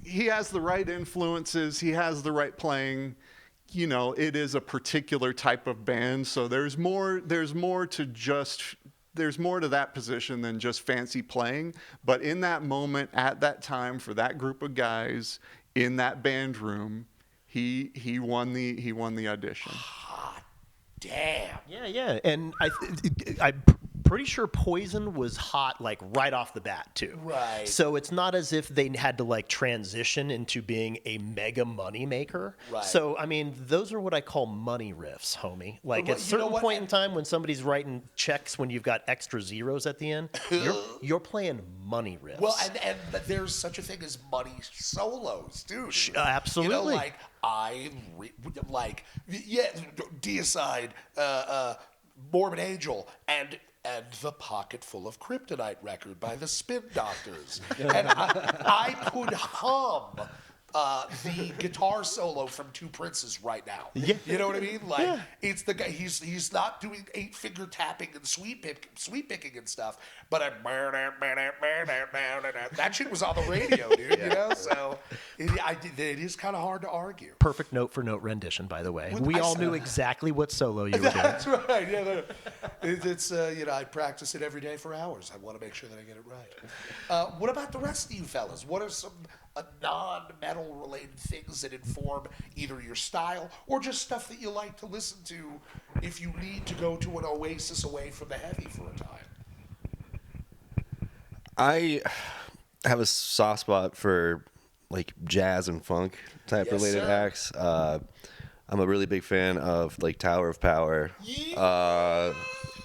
Speaker 6: He has the right influences. He has the right playing. You know, it is a particular type of band, so there's more to that position than just fancy playing. But in that moment, at that time, for that group of guys in that band room, he won the audition.
Speaker 1: Damn.
Speaker 2: Yeah, and I pretty sure Poison was hot like right off the bat too.
Speaker 1: Right.
Speaker 2: So it's not as if they had to like transition into being a mega money maker.
Speaker 1: Right.
Speaker 2: So I mean, those are what I call money riffs, homie. Like
Speaker 1: Well,
Speaker 2: at a
Speaker 1: you know
Speaker 2: certain
Speaker 1: what?
Speaker 2: point in time when somebody's writing checks when you've got extra zeros at the end, you're playing money riffs.
Speaker 1: Well, and but there's such a thing as money solos, dude.
Speaker 2: Absolutely.
Speaker 1: You know, like Deicide, Morbid Angel, and the Pocket Full of Kryptonite record by the Spin Doctors, and I could hum the guitar solo from Two Princes right now.
Speaker 2: Yeah.
Speaker 1: You know what I mean? Like it's the guy. He's not doing 8-finger tapping and sweep picking and stuff, but that shit was on the radio, dude. You know, so it is kind of hard to argue.
Speaker 2: Perfect note for note rendition, by the way. We all knew exactly what solo you were doing.
Speaker 1: That's right. Yeah, it's I practice it every day for hours. I want to make sure that I get it right. What about the rest of you fellas? What are some non-metal related things that inform either your style or just stuff that you like to listen to if you need to go to an oasis away from the heavy for a time?
Speaker 5: I have a soft spot for like jazz and funk type
Speaker 1: Yes,
Speaker 5: related
Speaker 1: sir.
Speaker 5: acts. I'm a really big fan of like Tower of Power.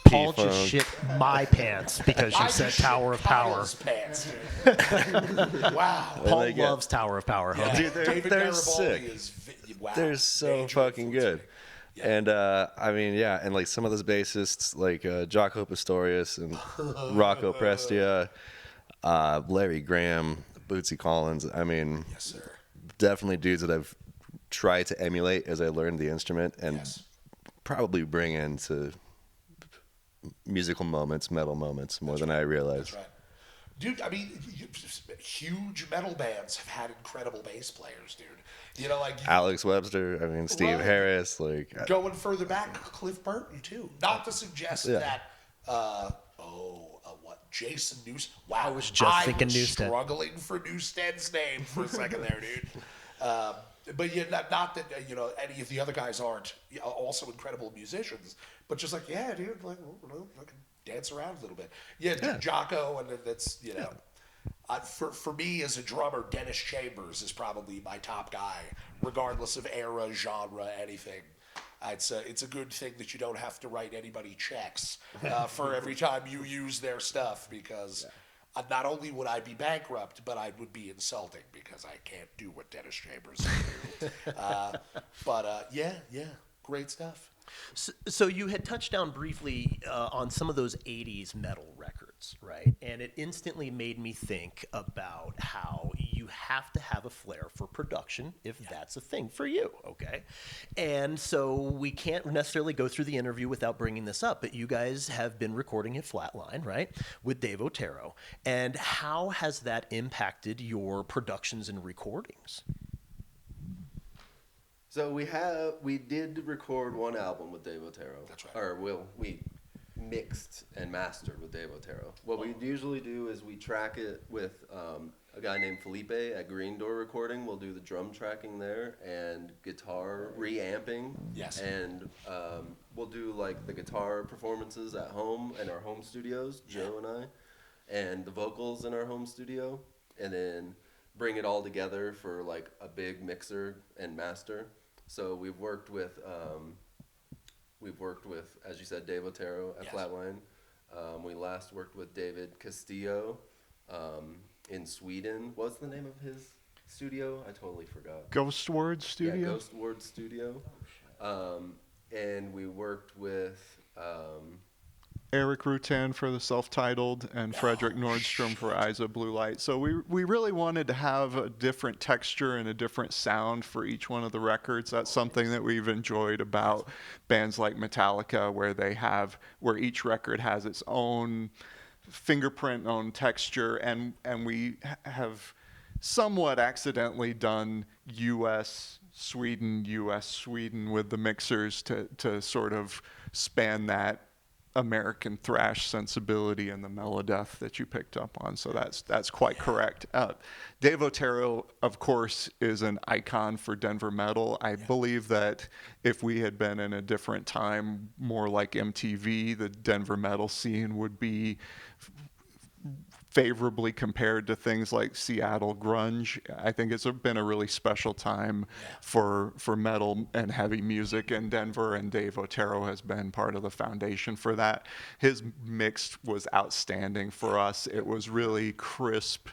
Speaker 2: Paul
Speaker 5: P-Funk.
Speaker 2: just shit my pants because you said Tower of Power.
Speaker 1: Kyle's pants, dude. Wow.
Speaker 2: Paul
Speaker 5: Like,
Speaker 2: loves Tower of Power. Huh?
Speaker 5: Dude, they're
Speaker 1: David
Speaker 5: sick.
Speaker 1: Garibaldi is wow.
Speaker 5: They're so
Speaker 1: Major
Speaker 5: fucking
Speaker 1: influence.
Speaker 5: good.
Speaker 1: Yeah.
Speaker 5: And I mean, yeah, and like some of those bassists, like Jaco Pastorius and Rocco Prestia, Larry Graham, Bootsy Collins. I mean,
Speaker 1: Yes, sir.
Speaker 5: definitely dudes that I've tried to emulate as I learned the instrument and
Speaker 1: Yes.
Speaker 5: probably bring into musical moments, metal moments more than I realized.
Speaker 1: That's right. Dude, I mean, huge metal bands have had incredible bass players, dude. You know, like
Speaker 5: Alex Webster, I mean, Steve
Speaker 1: Right.
Speaker 5: Harris, like
Speaker 1: going further back, Cliff Burton, too. Not to suggest
Speaker 5: Yeah.
Speaker 1: that, Jason Newsted. Wow.
Speaker 2: I was just thinking
Speaker 1: was
Speaker 2: Newsted.
Speaker 1: struggling for Newsted's name for a second there, dude. But yeah, not that, any of the other guys aren't also incredible musicians, but just like, yeah, dude, like, I can dance around a little bit. Yeah, Jocko, and that's, for me as a drummer, Dennis Chambers is probably my top guy, regardless of era, genre, anything. It's a good thing that you don't have to write anybody checks for every time you use their stuff, because not only would I be bankrupt, but I would be insulting because I can't do what Dennis Chambers can do. Yeah, great stuff.
Speaker 2: So you had touched down briefly on some of those 80s metal records, right? And it instantly made me think about how you have to have a flair for production if that's a thing for you, okay? And so we can't necessarily go through the interview without bringing this up, but you guys have been recording at Flatline, right, with Dave Otero. And how has that impacted your productions and recordings?
Speaker 3: So we did record one album with Dave Otero.
Speaker 1: That's right.
Speaker 3: Or we mixed and mastered with Dave Otero. What we usually do is we track it with a guy named Felipe at Green Door Recording. We'll do the drum tracking there and guitar reamping.
Speaker 1: Yes.
Speaker 3: And we'll do like the guitar performances at home in our home studios, Joe and I, and the vocals in our home studio, and then bring it all together for like a big mixer and master. So we've worked with, as you said, Dave Otero at
Speaker 1: Yes.
Speaker 3: Flatline. We last worked with David Castillo in Sweden. What's the name of his studio? I totally forgot.
Speaker 6: Ghost Word Studio.
Speaker 3: Yeah, Ghost Ward Studio. And we worked with
Speaker 6: Eric Rutan for the self-titled, and Frederick Nordstrom for Eyes of Blue Light. So we really wanted to have a different texture and a different sound for each one of the records. That's something that we've enjoyed about bands like Metallica, where each record has its own fingerprint, own texture, and we have somewhat accidentally done US Sweden with the mixers to sort of span that American thrash sensibility and the melodeath that you picked up on. So that's quite correct. Dave Otero, of course, is an icon for Denver metal. I believe that if we had been in a different time, more like MTV, the Denver metal scene would be favorably compared to things like Seattle grunge. I think it's been a really special time for metal and heavy music in Denver, and Dave Otero has been part of the foundation for that. His mix was outstanding for us. It was really crisp,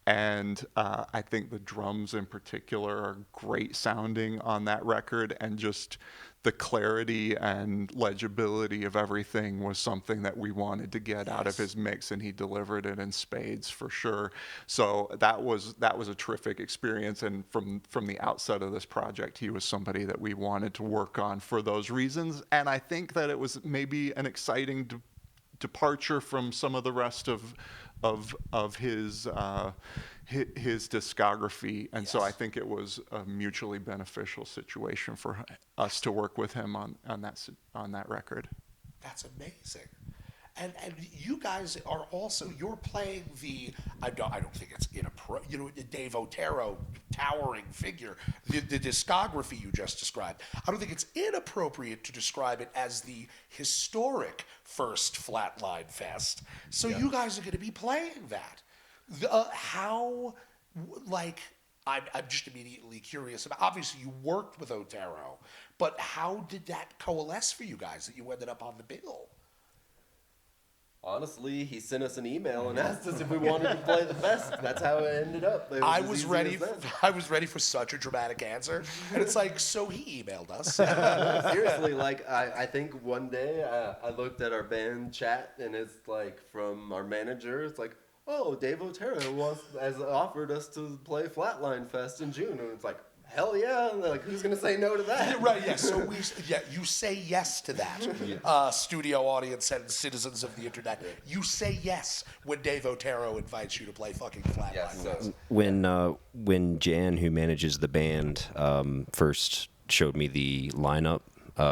Speaker 6: and I think the drums in particular are great sounding on that record, and just the clarity and legibility of everything was something that we wanted to get out of his mix, and he delivered it in spades for sure. So that was a terrific experience, and from the outset of this project, he was somebody that we wanted to work on for those reasons. And I think that it was maybe an exciting departure from some of the rest of his discography, and so I think it was a mutually beneficial situation for us to work with him on that record.
Speaker 1: That's amazing. And you guys are also, you're playing the, I don't think it's Dave Otero, towering figure, the discography you just described. I don't think it's inappropriate to describe it as the historic first Flatline Fest. So you guys are going to be playing that. I'm just immediately curious about, obviously you worked with Otero, but how did that coalesce for you guys that you ended up on the bill?
Speaker 3: Honestly, he sent us an email and asked us if we wanted to play the fest. That's how it ended up.
Speaker 1: I was ready for such a dramatic answer, and it's like, so he emailed us.
Speaker 3: Seriously, like I think one day I looked at our band chat, and it's like from our manager, it's like, oh, Dave Otero has offered us to play Flatline Fest in June, and it's like, hell yeah! And like, who's gonna say no to that?
Speaker 1: Right? Yeah. So you say yes to that, studio audience and citizens of the internet. You say yes when Dave Otero invites you to play fucking Flatline.
Speaker 3: Yes.
Speaker 1: Fest.
Speaker 7: When Jan, who manages the band, first showed me the lineup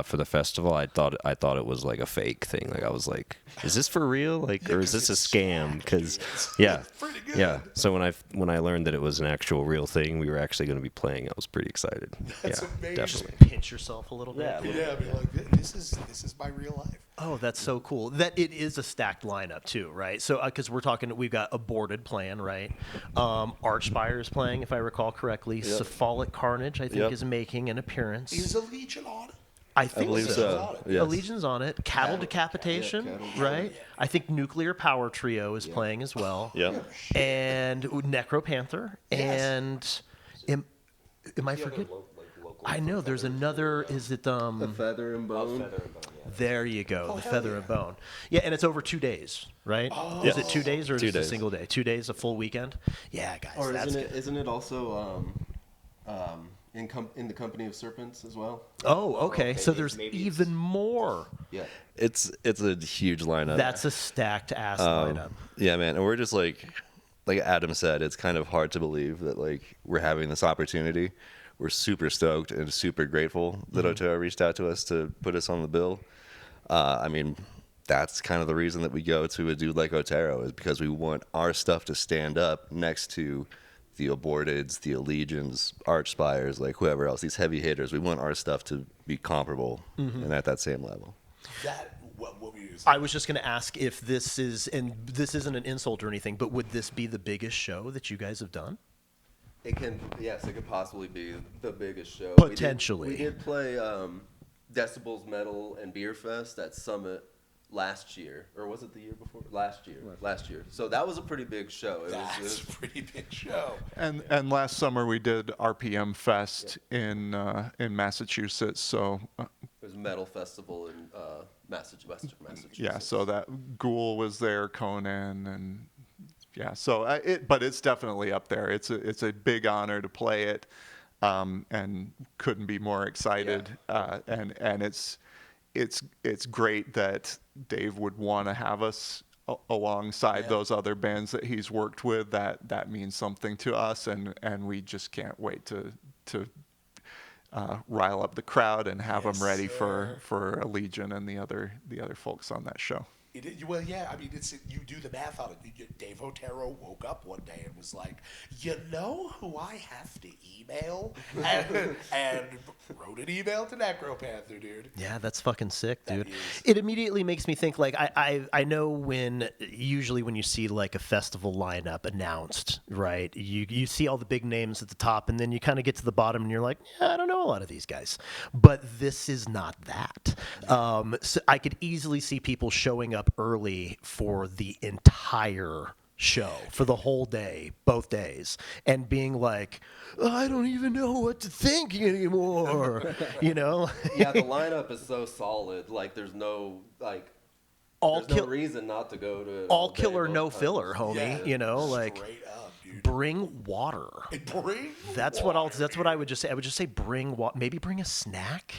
Speaker 7: for the festival, I thought it was like a fake thing. Like, I was like, is this for real? Like, or is this a scam? Because
Speaker 1: pretty good.
Speaker 7: yeah. So when I learned that it was an actual real thing, we were actually going to be playing, I was pretty excited.
Speaker 1: That's
Speaker 7: yeah,
Speaker 1: amazing.
Speaker 7: definitely.
Speaker 2: Pinch yourself a little bit.
Speaker 1: Yeah, I mean, like, this is my real life.
Speaker 2: Oh, that's so cool. That it is a stacked lineup too, right? So because we've got Aborted playing, right? Archspire is playing, if I recall correctly.
Speaker 5: Yep.
Speaker 2: Cephalic Carnage, I think,
Speaker 5: Yep.
Speaker 2: is making an appearance.
Speaker 1: Is a Legion on it?
Speaker 2: I think
Speaker 5: believe so. Yes.
Speaker 2: Allegion's on it. Cattle Decapitation, right? I think Nuclear Power Trio is playing as well.
Speaker 5: Yeah.
Speaker 2: And Necropanther.
Speaker 1: Yes.
Speaker 2: And am I forgetting? I know there's another. Is it
Speaker 3: The Feather and Bone.
Speaker 2: There you go.
Speaker 1: Oh,
Speaker 2: the
Speaker 1: hell
Speaker 2: Feather
Speaker 1: yeah.
Speaker 2: and Bone. Yeah, and it's over 2 days, right? Is it 2 days or is
Speaker 5: 2
Speaker 2: it a
Speaker 5: days.
Speaker 2: single day? 2 days, a full weekend? Yeah, guys,
Speaker 3: Or
Speaker 2: that's good.
Speaker 3: isn't it also in the Company of Serpents as well?
Speaker 2: Oh, okay. So there's
Speaker 7: maybe
Speaker 2: even more.
Speaker 3: Yeah.
Speaker 5: It's a huge lineup.
Speaker 2: That's a stacked ass lineup.
Speaker 5: Yeah, man. And we're just like Adam said, it's kind of hard to believe that like we're having this opportunity. We're super stoked and super grateful that Otero reached out to us to put us on the bill. I mean, that's kind of the reason that we go to a dude like Otero, is because we want our stuff to stand up next to the Aborteds, the Allegions, Archspires, like whoever else, these heavy hitters. We want our stuff to be comparable and at that same level.
Speaker 1: What were you saying?
Speaker 2: I was just going to ask if this is, and this isn't an insult or anything, but would this be the biggest show that you guys have done?
Speaker 3: It could possibly be the biggest show.
Speaker 2: Potentially.
Speaker 3: We did play Decibels Metal and Beer Fest at Summit last year, or was it the year before? Last year. So that was a pretty big show.
Speaker 1: That's a pretty big show.
Speaker 6: And last summer we did RPM Fest in Massachusetts. So
Speaker 3: It was a metal festival in Massachusetts.
Speaker 6: yeah, so that Ghoul was there, Conan, and yeah. So but it's definitely up there. It's a big honor to play it, and couldn't be more excited. And it's great that Dave would want to have us alongside those other bands that he's worked with. That means something to us, and we just can't wait to rile up the crowd and have
Speaker 1: Yes,
Speaker 6: them ready
Speaker 1: sir.
Speaker 6: for Legion and the other folks on that show.
Speaker 1: Well, yeah. I mean, you do the math on it. Dave Otero woke up one day and was like, "You know who I have to email?" and wrote an email to Necropanther, dude.
Speaker 2: Yeah, that's fucking sick, dude.
Speaker 1: is.
Speaker 2: It immediately makes me think like I know usually when you see like a festival lineup announced, right? You see all the big names at the top, and then you kind of get to the bottom, and you're like, yeah, I don't know a lot of these guys. But this is not that. So I could easily see people showing up early for the entire show, for the whole day, both days, and being like, I don't even know what to think anymore. You know?
Speaker 3: Yeah, the lineup is so solid. Like, there's no reason not to go to
Speaker 2: all
Speaker 3: day,
Speaker 2: killer,
Speaker 3: both
Speaker 2: no
Speaker 3: times.
Speaker 2: filler, homie.
Speaker 1: Yeah,
Speaker 2: You know, like
Speaker 1: straight up, dude.
Speaker 2: bring water.
Speaker 1: Bring
Speaker 2: That's
Speaker 1: water,
Speaker 2: what I would just say. I would just say bring water. Maybe bring a snack.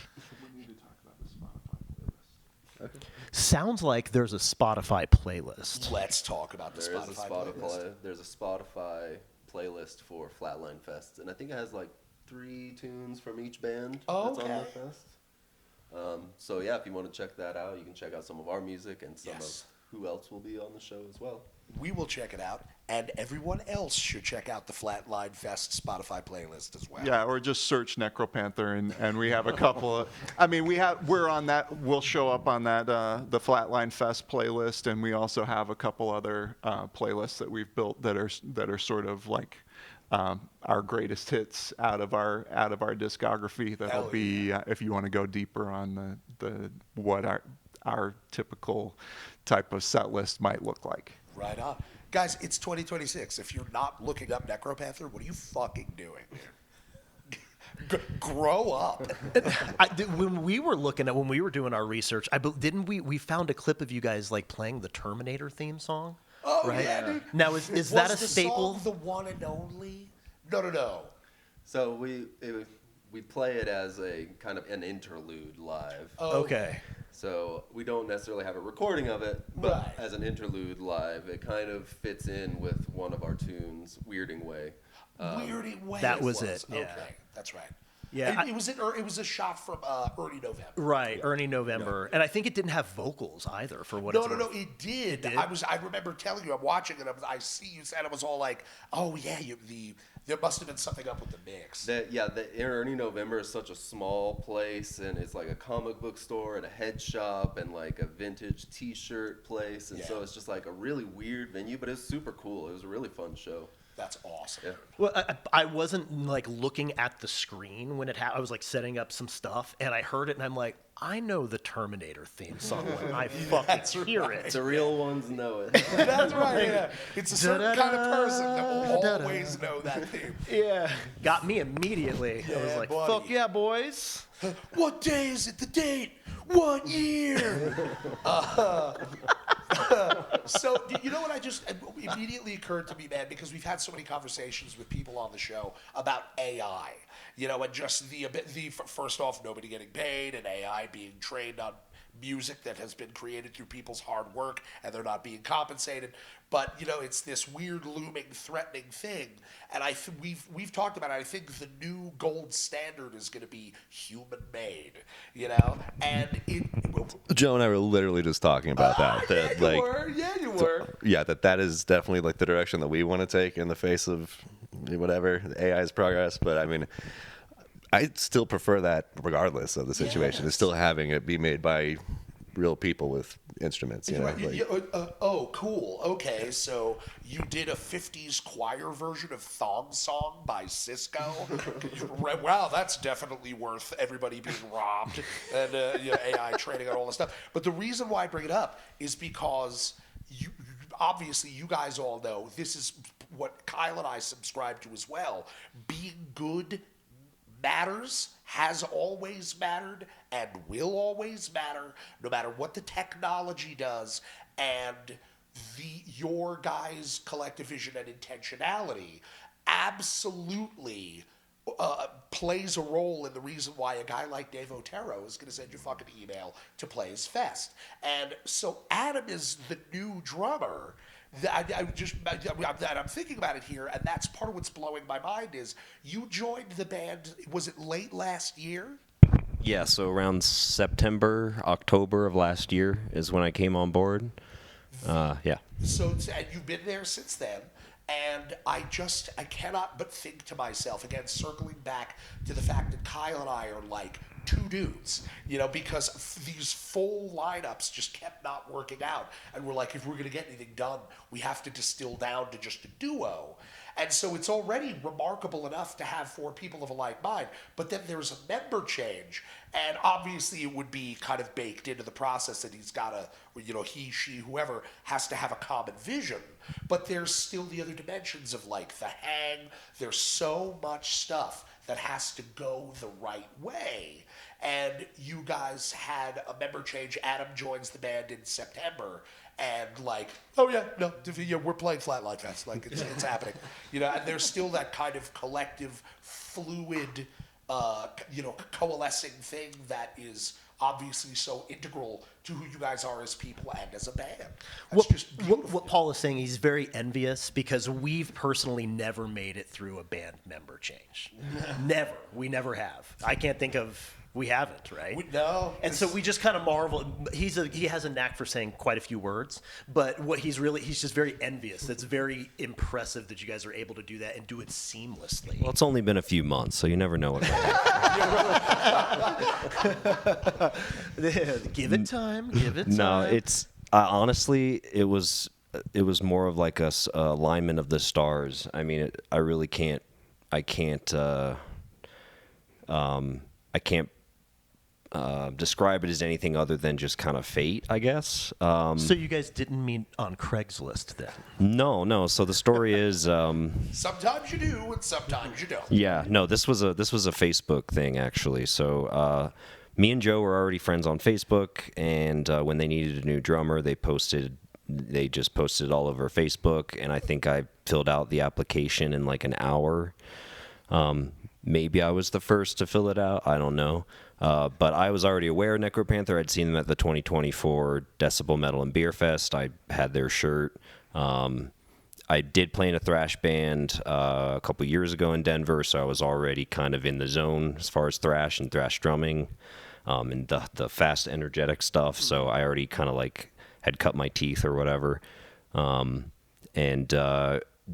Speaker 2: Sounds like there's a Spotify playlist.
Speaker 1: Let's talk about the
Speaker 3: There is a
Speaker 1: Spotify playlist.
Speaker 3: There's a Spotify playlist for Flatline Fest, and I think it has like 3 tunes from each band that's on the
Speaker 1: Okay.
Speaker 3: fest. So yeah, if you want to check that out, you can check out some of our music and some
Speaker 1: Yes.
Speaker 3: of who else will be on the show as well.
Speaker 1: We will check it out, and everyone else should check out the Flatline Fest Spotify playlist as well.
Speaker 6: Yeah, or just search Necropanther, and we have a couple of. I mean, we're on that. We'll show up on that the Flatline Fest playlist, and we also have a couple other playlists that we've built that are sort of like our greatest hits out of our discography. That'll
Speaker 1: Hell
Speaker 6: be if you want to go deeper on the what our typical type of set list might look like.
Speaker 1: Right on. Guys, it's 2026. If you're not looking up Necropanther, what are you fucking doing? Grow up.
Speaker 2: When we were doing our research, didn't we found a clip of you guys like playing the Terminator theme song?
Speaker 1: Oh,
Speaker 2: right?
Speaker 1: yeah, dude.
Speaker 2: Now is
Speaker 1: Was
Speaker 2: that a
Speaker 1: the
Speaker 2: staple?
Speaker 1: song the one and only? No.
Speaker 3: So we play it as a kind of an interlude live.
Speaker 1: Oh,
Speaker 2: Okay.
Speaker 3: So we don't necessarily have a recording of it, but
Speaker 1: Right.
Speaker 3: as an interlude live, it kind of fits in with one of our tunes, Weirding Way.
Speaker 1: Weird way.
Speaker 2: that was it, yeah.
Speaker 1: Okay, that's right.
Speaker 2: Yeah,
Speaker 1: It was a shot from early November.
Speaker 2: Right, Ernie November, and I think it didn't have vocals either. For what it's
Speaker 1: No,
Speaker 2: worth.
Speaker 1: it did.
Speaker 2: did?
Speaker 1: I remember telling you, I'm watching it. I see you said, I was all like, oh yeah, there must have been something up with the mix.
Speaker 3: The Ernie November is such a small place, and it's like a comic book store and a head shop and like a vintage T-shirt place, and so
Speaker 1: Yeah.
Speaker 3: it's just like a really weird venue, but it's super cool. It was a really fun show.
Speaker 1: That's awesome.
Speaker 3: Yeah.
Speaker 2: Well, I wasn't like looking at the screen when it happened. I was like setting up some stuff, and I heard it, and I'm like, I know the Terminator theme song when I fucking hear it.
Speaker 3: The real ones know it.
Speaker 1: That's right. Yeah. It's a certain kind of person that will always know that theme.
Speaker 2: Yeah, got me immediately. I was
Speaker 1: Yeah,
Speaker 2: like,
Speaker 1: buddy.
Speaker 2: fuck yeah, boys.
Speaker 1: What day is it? The date? What year? So, you know what immediately occurred to me, man, because we've had so many conversations with people on the show about AI, and just first off, nobody getting paid and AI being trained on music that has been created through people's hard work and they're not being compensated. But, it's this weird, looming, threatening thing. And we've talked about it. I think the new gold standard is going to be human made, and
Speaker 5: Joe and I were literally just talking about that. That
Speaker 1: you were.
Speaker 5: yeah, that is definitely like the direction that we want to take in the face of whatever AI's progress. But I mean, I still prefer that regardless of the situation.
Speaker 1: Yes.
Speaker 5: Is still having it be made by real people with instruments.
Speaker 1: Right.
Speaker 5: Like,
Speaker 1: Oh, cool. Okay, so you did a 50s choir version of Thong Song by Cisco? Right, wow, that's definitely worth everybody being robbed and AI training on all this stuff. But the reason why I bring it up is because obviously you guys all know this is what Kyle and I subscribe to as well. Being good matters, has always mattered, and will always matter, no matter what the technology does, and your guys' collective vision and intentionality absolutely plays a role in the reason why a guy like Dave Otero is going to send you a fucking email to play his fest. And so Adam is the new drummer I'm thinking about it here, and that's part of what's blowing my mind is you joined the band. Was it late last year?
Speaker 7: Yeah, so around September, October of last year is when I came on board. Yeah.
Speaker 1: So and you've been there since then. And I cannot but think to myself, again, circling back to the fact that Kyle and I are like two dudes, because these full lineups just kept not working out. And we're like, if we're going to get anything done, we have to distill down to just a duo. And so it's already remarkable enough to have 4 people of a like mind, but then there's a member change, and obviously it would be kind of baked into the process that he's got to, he, she, whoever has to have a common vision. But there's still the other dimensions of like the hang. There's so much stuff that has to go the right way. And you guys had a member change. Adam joins the band in September. And like, oh yeah, no, we're playing Flatline Fest. Like it's happening, And there's still that kind of collective, fluid, coalescing thing that is obviously so integral to who you guys are as people and as a band. That's just beautiful.
Speaker 2: What Paul is saying, he's very envious because we've personally never made it through a band member change. Never. We never have. I can't think of. We haven't, right?
Speaker 1: No.
Speaker 2: And so we just kind of marvel. He has a knack for saying quite a few words, but he's just very envious. It's very impressive that you guys are able to do that and do it seamlessly.
Speaker 7: Well, it's only been a few months, so you never know what might happen.
Speaker 2: Give it time. Give it time.
Speaker 7: No, it's honestly, it was more of like a alignment of the stars. I mean, I really can't. I can't describe it as anything other than just kind of fate, I guess.
Speaker 2: So you guys didn't meet on Craigslist then?
Speaker 7: No. So the story is
Speaker 1: sometimes you do and sometimes you don't.
Speaker 7: Yeah, no, this was a Facebook thing actually. So me and Joe were already friends on Facebook, and when they needed a new drummer, they just posted it all over Facebook, and I think I filled out the application in like an hour. Maybe I was the first to fill it out. I don't know. But I was already aware of Necropanther. I'd seen them at the 2024 Decibel Metal and Beer Fest. I had their shirt. I did play in a thrash band a couple years ago in Denver, so I was already kind of in the zone as far as thrash and thrash drumming and the fast, energetic stuff. So I already kind of like had cut my teeth or whatever.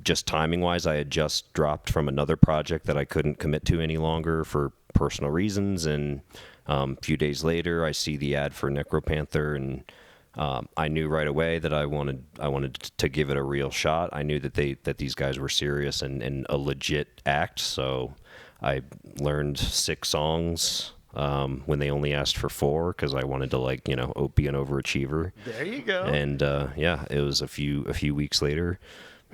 Speaker 7: Just timing-wise, I had just dropped from another project that I couldn't commit to any longer for personal reasons, and a few days later, I see the ad for Necropanther, and I knew right away that I wanted to give it a real shot. I knew that these guys were serious and a legit act, so I learned 6 songs when they only asked for 4 because I wanted to be an overachiever.
Speaker 2: There you go.
Speaker 7: And it was a few weeks later.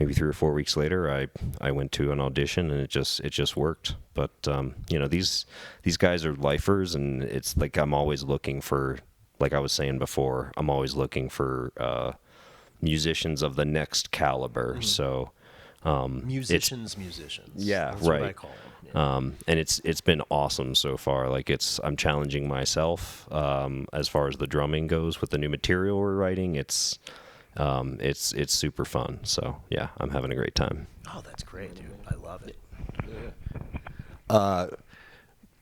Speaker 7: Maybe 3 or 4 weeks later, I went to an audition, and it just worked. But these guys are lifers, and it's like I'm always looking for, like I was saying before, I'm always looking for musicians of the next caliber. Mm-hmm. So
Speaker 2: musicians.
Speaker 7: Yeah,
Speaker 2: that's
Speaker 7: right.
Speaker 2: What I call them. Yeah.
Speaker 7: And it's been awesome so far. Like I'm challenging myself as far as the drumming goes with the new material we're writing. It's super fun. So yeah, I'm having a great time.
Speaker 2: Oh, that's great, dude. I love it.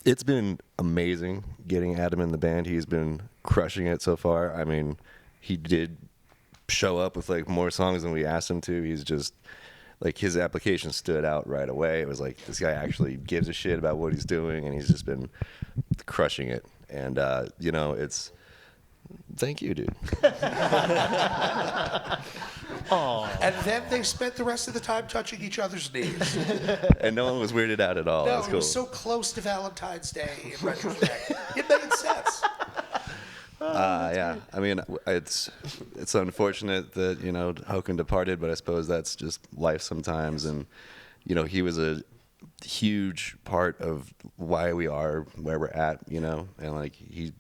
Speaker 5: It's been amazing getting Adam in the band. He's been crushing it so far. I mean, he did show up with like more songs than we asked him to. He's just like, his application stood out right away. It was like, this guy actually gives a shit about what he's doing, and he's just been crushing it. And it's thank you, dude.
Speaker 1: And then they spent the rest of the time touching each other's knees.
Speaker 5: And no one was weirded out at all.
Speaker 1: No,
Speaker 5: That's
Speaker 1: it
Speaker 5: cool.
Speaker 1: was so close to Valentine's Day in retrospect. It made sense.
Speaker 5: Yeah, I mean, it's unfortunate that Hoken departed, but I suppose that's just life sometimes. And he was a huge part of why we are where we're at. And like he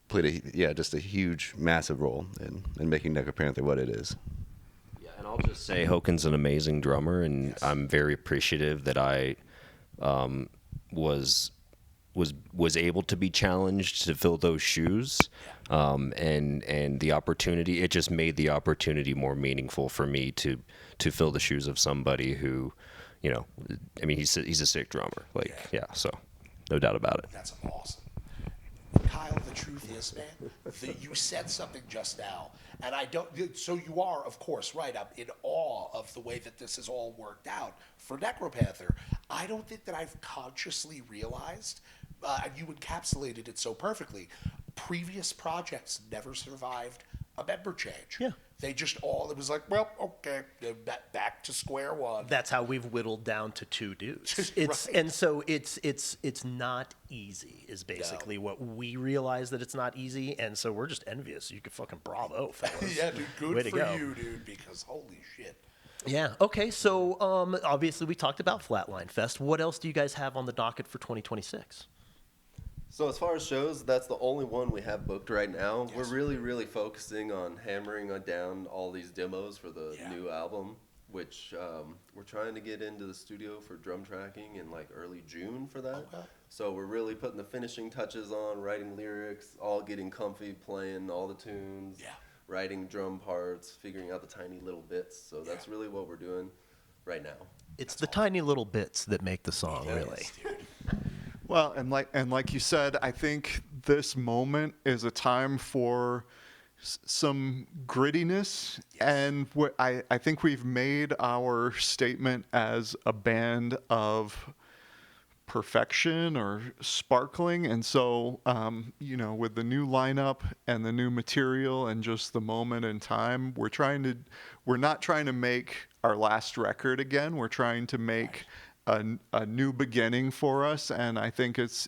Speaker 5: played just a huge, massive role in making Necropanther what it is.
Speaker 7: Yeah, and I'll just say Hoken's an amazing drummer, and yes. I'm very appreciative that I was was able to be challenged to fill those shoes, and the opportunity, it just made the opportunity more meaningful for me to fill the shoes of somebody who, I mean, he's a sick drummer, so no doubt about it.
Speaker 1: That's awesome. Kyle, the truth is, man, you said something just now, and I don't. So you are, of course, right. I'm in awe of the way that this has all worked out for Necropanther. I don't think that I've consciously realized, and you encapsulated it so perfectly. Previous projects never survived a member change.
Speaker 2: Yeah.
Speaker 1: They just all, it was like, well, okay, back to square one.
Speaker 2: That's how we've whittled down to 2 dudes.
Speaker 1: Right.
Speaker 2: And so it's not easy is basically what we realize, that it's not easy, and so we're just envious. You could fucking bravo, fellas.
Speaker 1: Yeah, dude, good
Speaker 2: Way to
Speaker 1: for
Speaker 2: go.
Speaker 1: you, dude, because holy shit.
Speaker 2: Yeah. Okay. So obviously we talked about Flatline Fest. What else do you guys have on the docket for 2026?
Speaker 3: So as far as shows, that's the only one we have booked right now.
Speaker 1: Yes.
Speaker 3: We're really focusing on hammering down all these demos for the new album, which we're trying to get into the studio for drum tracking in like early June for that.
Speaker 1: Okay.
Speaker 3: So we're really putting the finishing touches on, writing lyrics, all getting comfy, playing all the tunes, writing drum parts, figuring out the tiny little bits. So that's really what we're doing right now.
Speaker 2: It's the tiny little bits that make the song, really.
Speaker 6: Well, and like you said, I think this moment is a time for some grittiness, and I think we've made our statement as a band of perfection or sparkling, and so with the new lineup and the new material and just the moment in time, we're not trying to make our last record again. We're trying to make a new beginning for us, and I think it's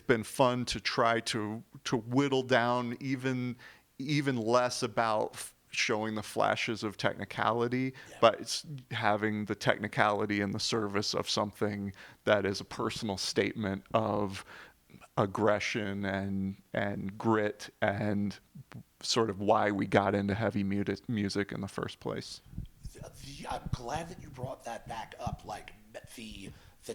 Speaker 6: been fun to try to whittle down even less about showing the flashes of technicality, but it's having the technicality in the service of something that is a personal statement of aggression and grit and sort of why we got into heavy music in the first place.
Speaker 1: I'm glad that you brought that back up, like the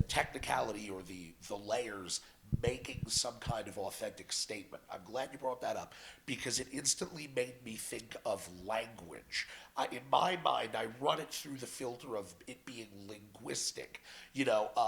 Speaker 1: technicality or the layers making some kind of authentic statement. I'm glad you brought that up because it instantly made me think of language. In my mind, I run it through the filter of it being linguistic.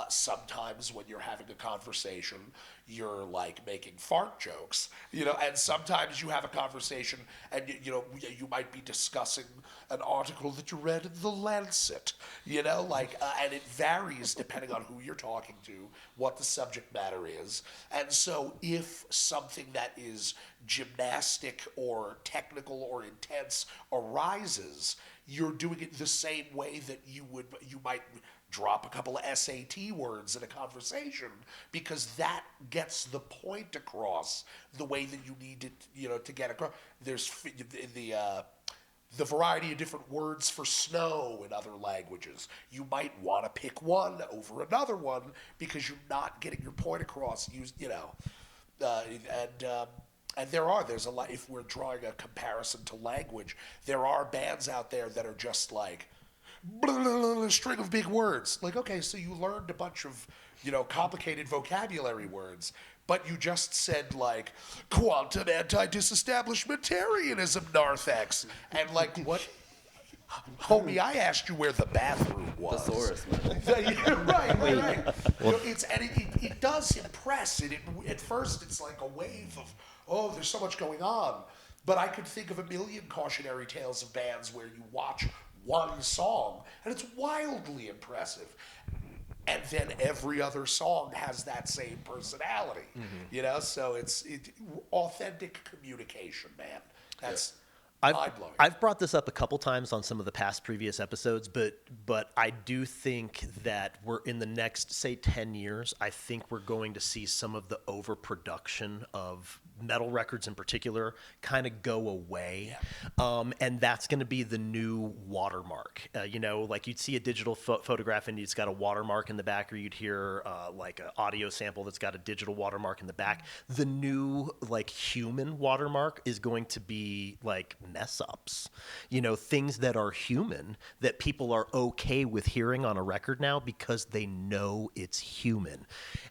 Speaker 1: Sometimes when you're having a conversation, you're like making fart jokes, and sometimes you have a conversation and, you might be discussing an article that you read in The Lancet, and it varies depending on who you're talking to, what the subject matter is. And so if something that is gymnastic or technical or intense arises, you're doing it the same way that you might drop a couple of SAT words in a conversation, because that gets the point across the way that you need it, to get across. There's the variety of different words for snow in other languages. You might want to pick one over another one because you're not getting your point across. And there's a lot, if we're drawing a comparison to language, there are bands out there that are just like, a string of big words. Like, okay, so you learned a bunch of, complicated vocabulary words, but you just said, like, quantum anti-disestablishmentarianism, narthex. And, like, what? Homie, I asked you where the bathroom was.
Speaker 3: Thesaurus, man.
Speaker 1: Right. It does impress. At first, it's like a wave of, oh, there's so much going on. But I could think of a million cautionary tales of bands where you watch one song, and it's wildly impressive. And then every other song has that same personality, So it's authentic communication, man. That's mind-blowing.
Speaker 2: I've brought this up a couple times on some of the previous episodes, but I do think that we're in the next, say, 10 years, I think we're going to see some of the overproduction of metal records in particular kind of go away. And that's going to be the new watermark. Like you'd see a digital photograph and it's got a watermark in the back, or you'd hear like an audio sample that's got a digital watermark in the back. The new like human watermark is going to be like mess ups, things that are human that people are okay with hearing on a record now because they know it's human.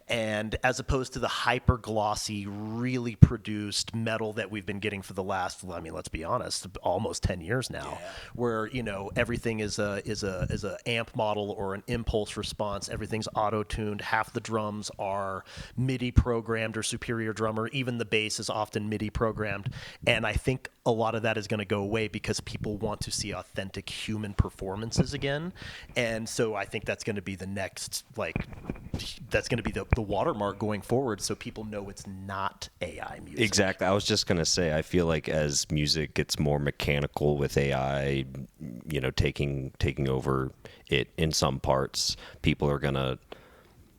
Speaker 2: And as opposed to the hyper glossy, really produced metal that we've been getting for the last, let's be honest, almost 10 years now, where, everything is a amp model or an impulse response. Everything's auto-tuned. Half the drums are MIDI programmed or Superior Drummer. Even the bass is often MIDI programmed. And I think a lot of that is going to go away because people want to see authentic human performances again. And so I think that's going to be the next, that's going to be the watermark going forward, so people know it's not AI music.
Speaker 7: Exactly. I was just going to say, I feel like as music gets more mechanical with AI, taking over it in some parts, people are going to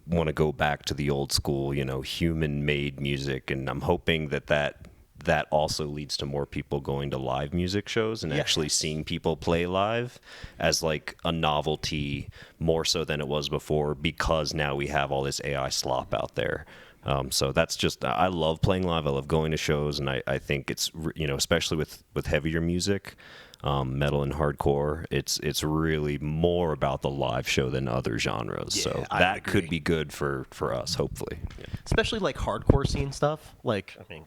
Speaker 7: want to go back to the old school, human-made music. And I'm hoping that also leads to more people going to live music shows and actually seeing people play live as like a novelty more so than it was before, because now we have all this AI slop out there. So that's just, I love playing live. I love going to shows, and I think it's, especially with heavier music, metal and hardcore, it's really more about the live show than other genres.
Speaker 2: Yeah,
Speaker 7: so
Speaker 2: I
Speaker 7: that
Speaker 2: agree.
Speaker 7: could be good for us, hopefully. Yeah.
Speaker 2: Especially like hardcore scene stuff.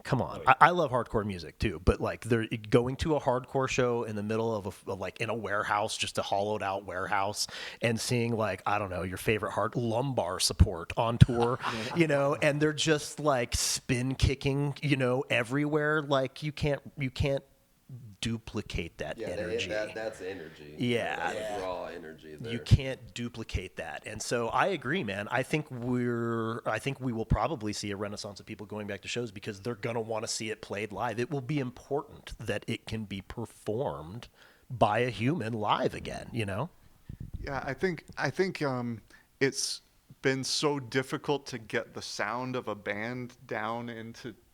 Speaker 2: Come on. I love hardcore music too, but they're going to a hardcore show in the middle of in a warehouse, just a hollowed out warehouse, and seeing I don't know, your favorite lumbar support on tour, and they're just spin kicking, everywhere. You can't duplicate that energy.
Speaker 3: That's energy.
Speaker 2: Yeah.
Speaker 3: That's raw energy there.
Speaker 2: You can't duplicate that. And so I agree, man. I think we will probably see a renaissance of people going back to shows because they're going to want to see it played live. It will be important that it can be performed by a human live again, Yeah,
Speaker 6: I think it's been so difficult to get the sound of a band down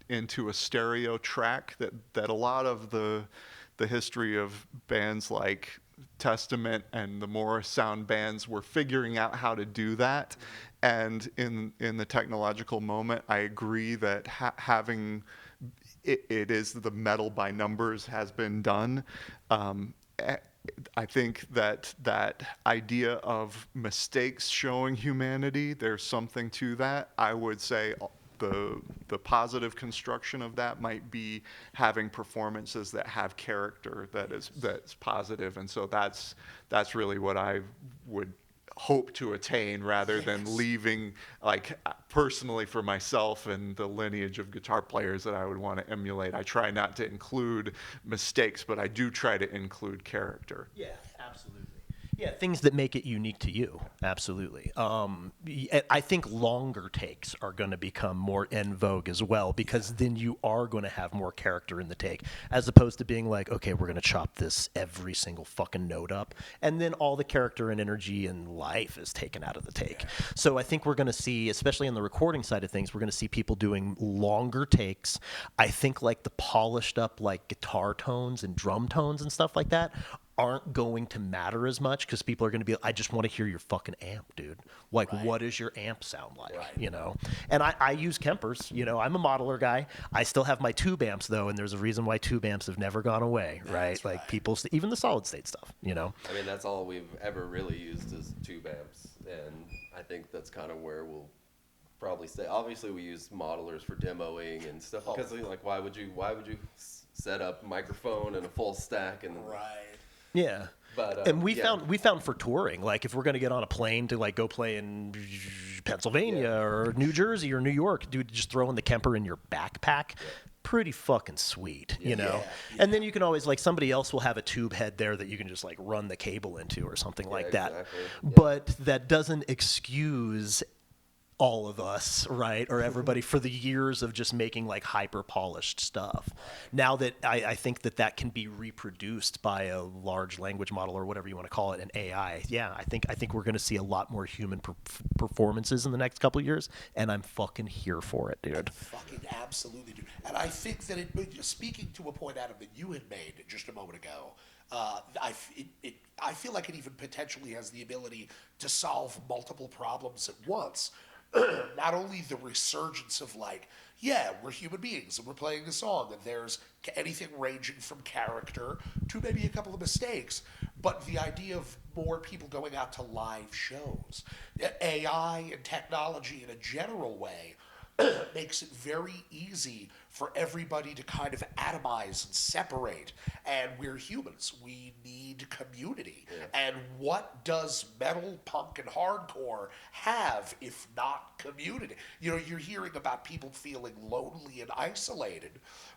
Speaker 6: into a stereo track that a lot of the history of bands like Testament and the more sound bands were figuring out how to do that. And in the technological moment, I agree that having it is the metal by numbers has been done. I think that idea of mistakes showing humanity, there's something to that. I would say the positive construction of that might be having performances that have character that's positive, and so that's really what I would hope to attain, rather than leaving personally for myself and the lineage of guitar players that I would want to emulate. I try not to include mistakes, but I do try to include character.
Speaker 2: Yeah, absolutely. Yeah, things that make it unique to you. Absolutely. I think longer takes are going to become more en vogue as well, because then you are going to have more character in the take, as opposed to being okay, we're going to chop this every single fucking note up, and then all the character and energy and life is taken out of the take. Yeah. So I think we're going to see, especially on the recording side of things, we're going to see people doing longer takes. I think the polished up guitar tones and drum tones and stuff like that aren't going to matter as much, because people are going to be I just want to hear your fucking amp, dude. What does your amp sound like? Right. And I use Kempers. I'm a modeler guy. I still have my tube amps though, and there's a reason why tube amps have never gone away. Right. People, even the solid state stuff.
Speaker 3: That's all we've ever really used is tube amps, and I think that's kind of where we'll probably stay. Obviously, we use modelers for demoing and stuff, because why would you set up a microphone and a full stack and
Speaker 2: Yeah.
Speaker 3: But,
Speaker 2: and we found for touring, if we're going to get on a plane to go play in Pennsylvania or New Jersey or New York, dude, just throwing the Kemper in your backpack, pretty fucking sweet, Yeah. And then you can always somebody else will have a tube head there that you can just run the cable into or something like that. Exactly. Yeah. But that doesn't excuse all of us, right, or everybody for the years of just making hyper polished stuff. Now that I think that can be reproduced by a large language model or whatever you want to call it, an AI. Yeah, I think we're going to see a lot more human performances in the next couple of years, and I'm fucking here for it, dude.
Speaker 1: Fucking absolutely, dude. And I think that speaking to a point, Adam, that you had made just a moment ago, I feel like it even potentially has the ability to solve multiple problems at once. not only the resurgence of like, yeah, we're human beings and we're playing a song and there's anything ranging from character to maybe a couple of mistakes, but the idea of more people going out to live shows. AI and technology in a general way makes it very easy for everybody to kind of atomize and separate. And we're humans. We need community. Yeah. And what does metal, punk, and hardcore have if not community? You know, you're hearing about people feeling lonely and isolated.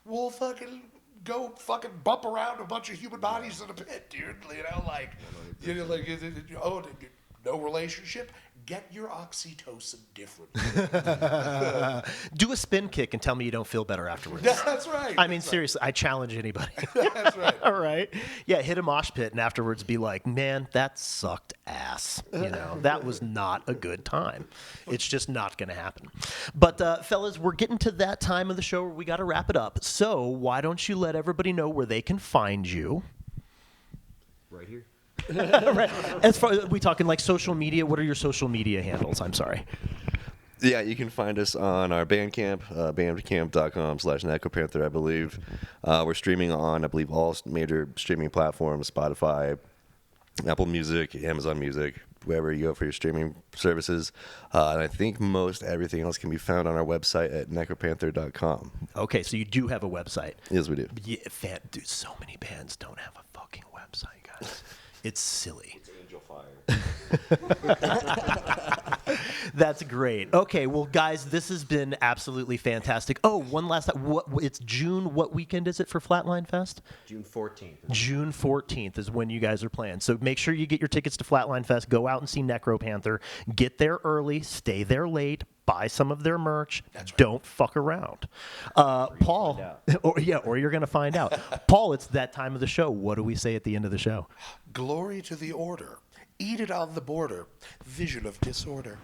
Speaker 1: Well, fucking go fucking bump around a bunch of human bodies in a pit, dude. You know, like, oh, no relationship? Get your oxytocin different.
Speaker 2: Do a spin kick and tell me you don't feel better afterwards.
Speaker 1: That's right.
Speaker 2: I mean, seriously, I challenge anybody.
Speaker 1: That's right.
Speaker 2: All right. Yeah, hit a mosh pit and afterwards be like, man, that sucked ass. You know, that was not a good time. It's just not going to happen. But, fellas, we're getting to that time of the show where we got to wrap it up. So why don't you let everybody know where they can find you?
Speaker 7: Right here.
Speaker 2: Right. As far as we talking like social media, what are your social media handles? I'm sorry.
Speaker 5: Yeah, you can find us on our Bandcamp, bandcamp.com/Necropanther, I believe. We're streaming on, I believe, all major streaming platforms, Spotify, Apple Music, Amazon Music, wherever you go for your streaming services. And I think most everything else can be found on our website at necropanther.com.
Speaker 2: Okay, so you do have a website.
Speaker 5: Yes, we do.
Speaker 2: Yeah, dude, so many bands don't have a fucking website, guys. It's silly.
Speaker 5: It's Angel Fire.
Speaker 2: That's great. Okay, well, guys, this has been absolutely fantastic. Oh, one last time. It's June. What weekend is it for Flatline Fest?
Speaker 7: June 14th.
Speaker 2: June 14th is when you guys are playing. So make sure you get your tickets to Flatline Fest. Go out and see Necropanther. Get there early. Stay there late. Buy some of their merch. That's right. Don't fuck around. Paul, or you're going to find out. Paul, it's that time of the show. What do we say at the end of the show?
Speaker 1: Glory to the order. Eat it on the border. Vision of disorder.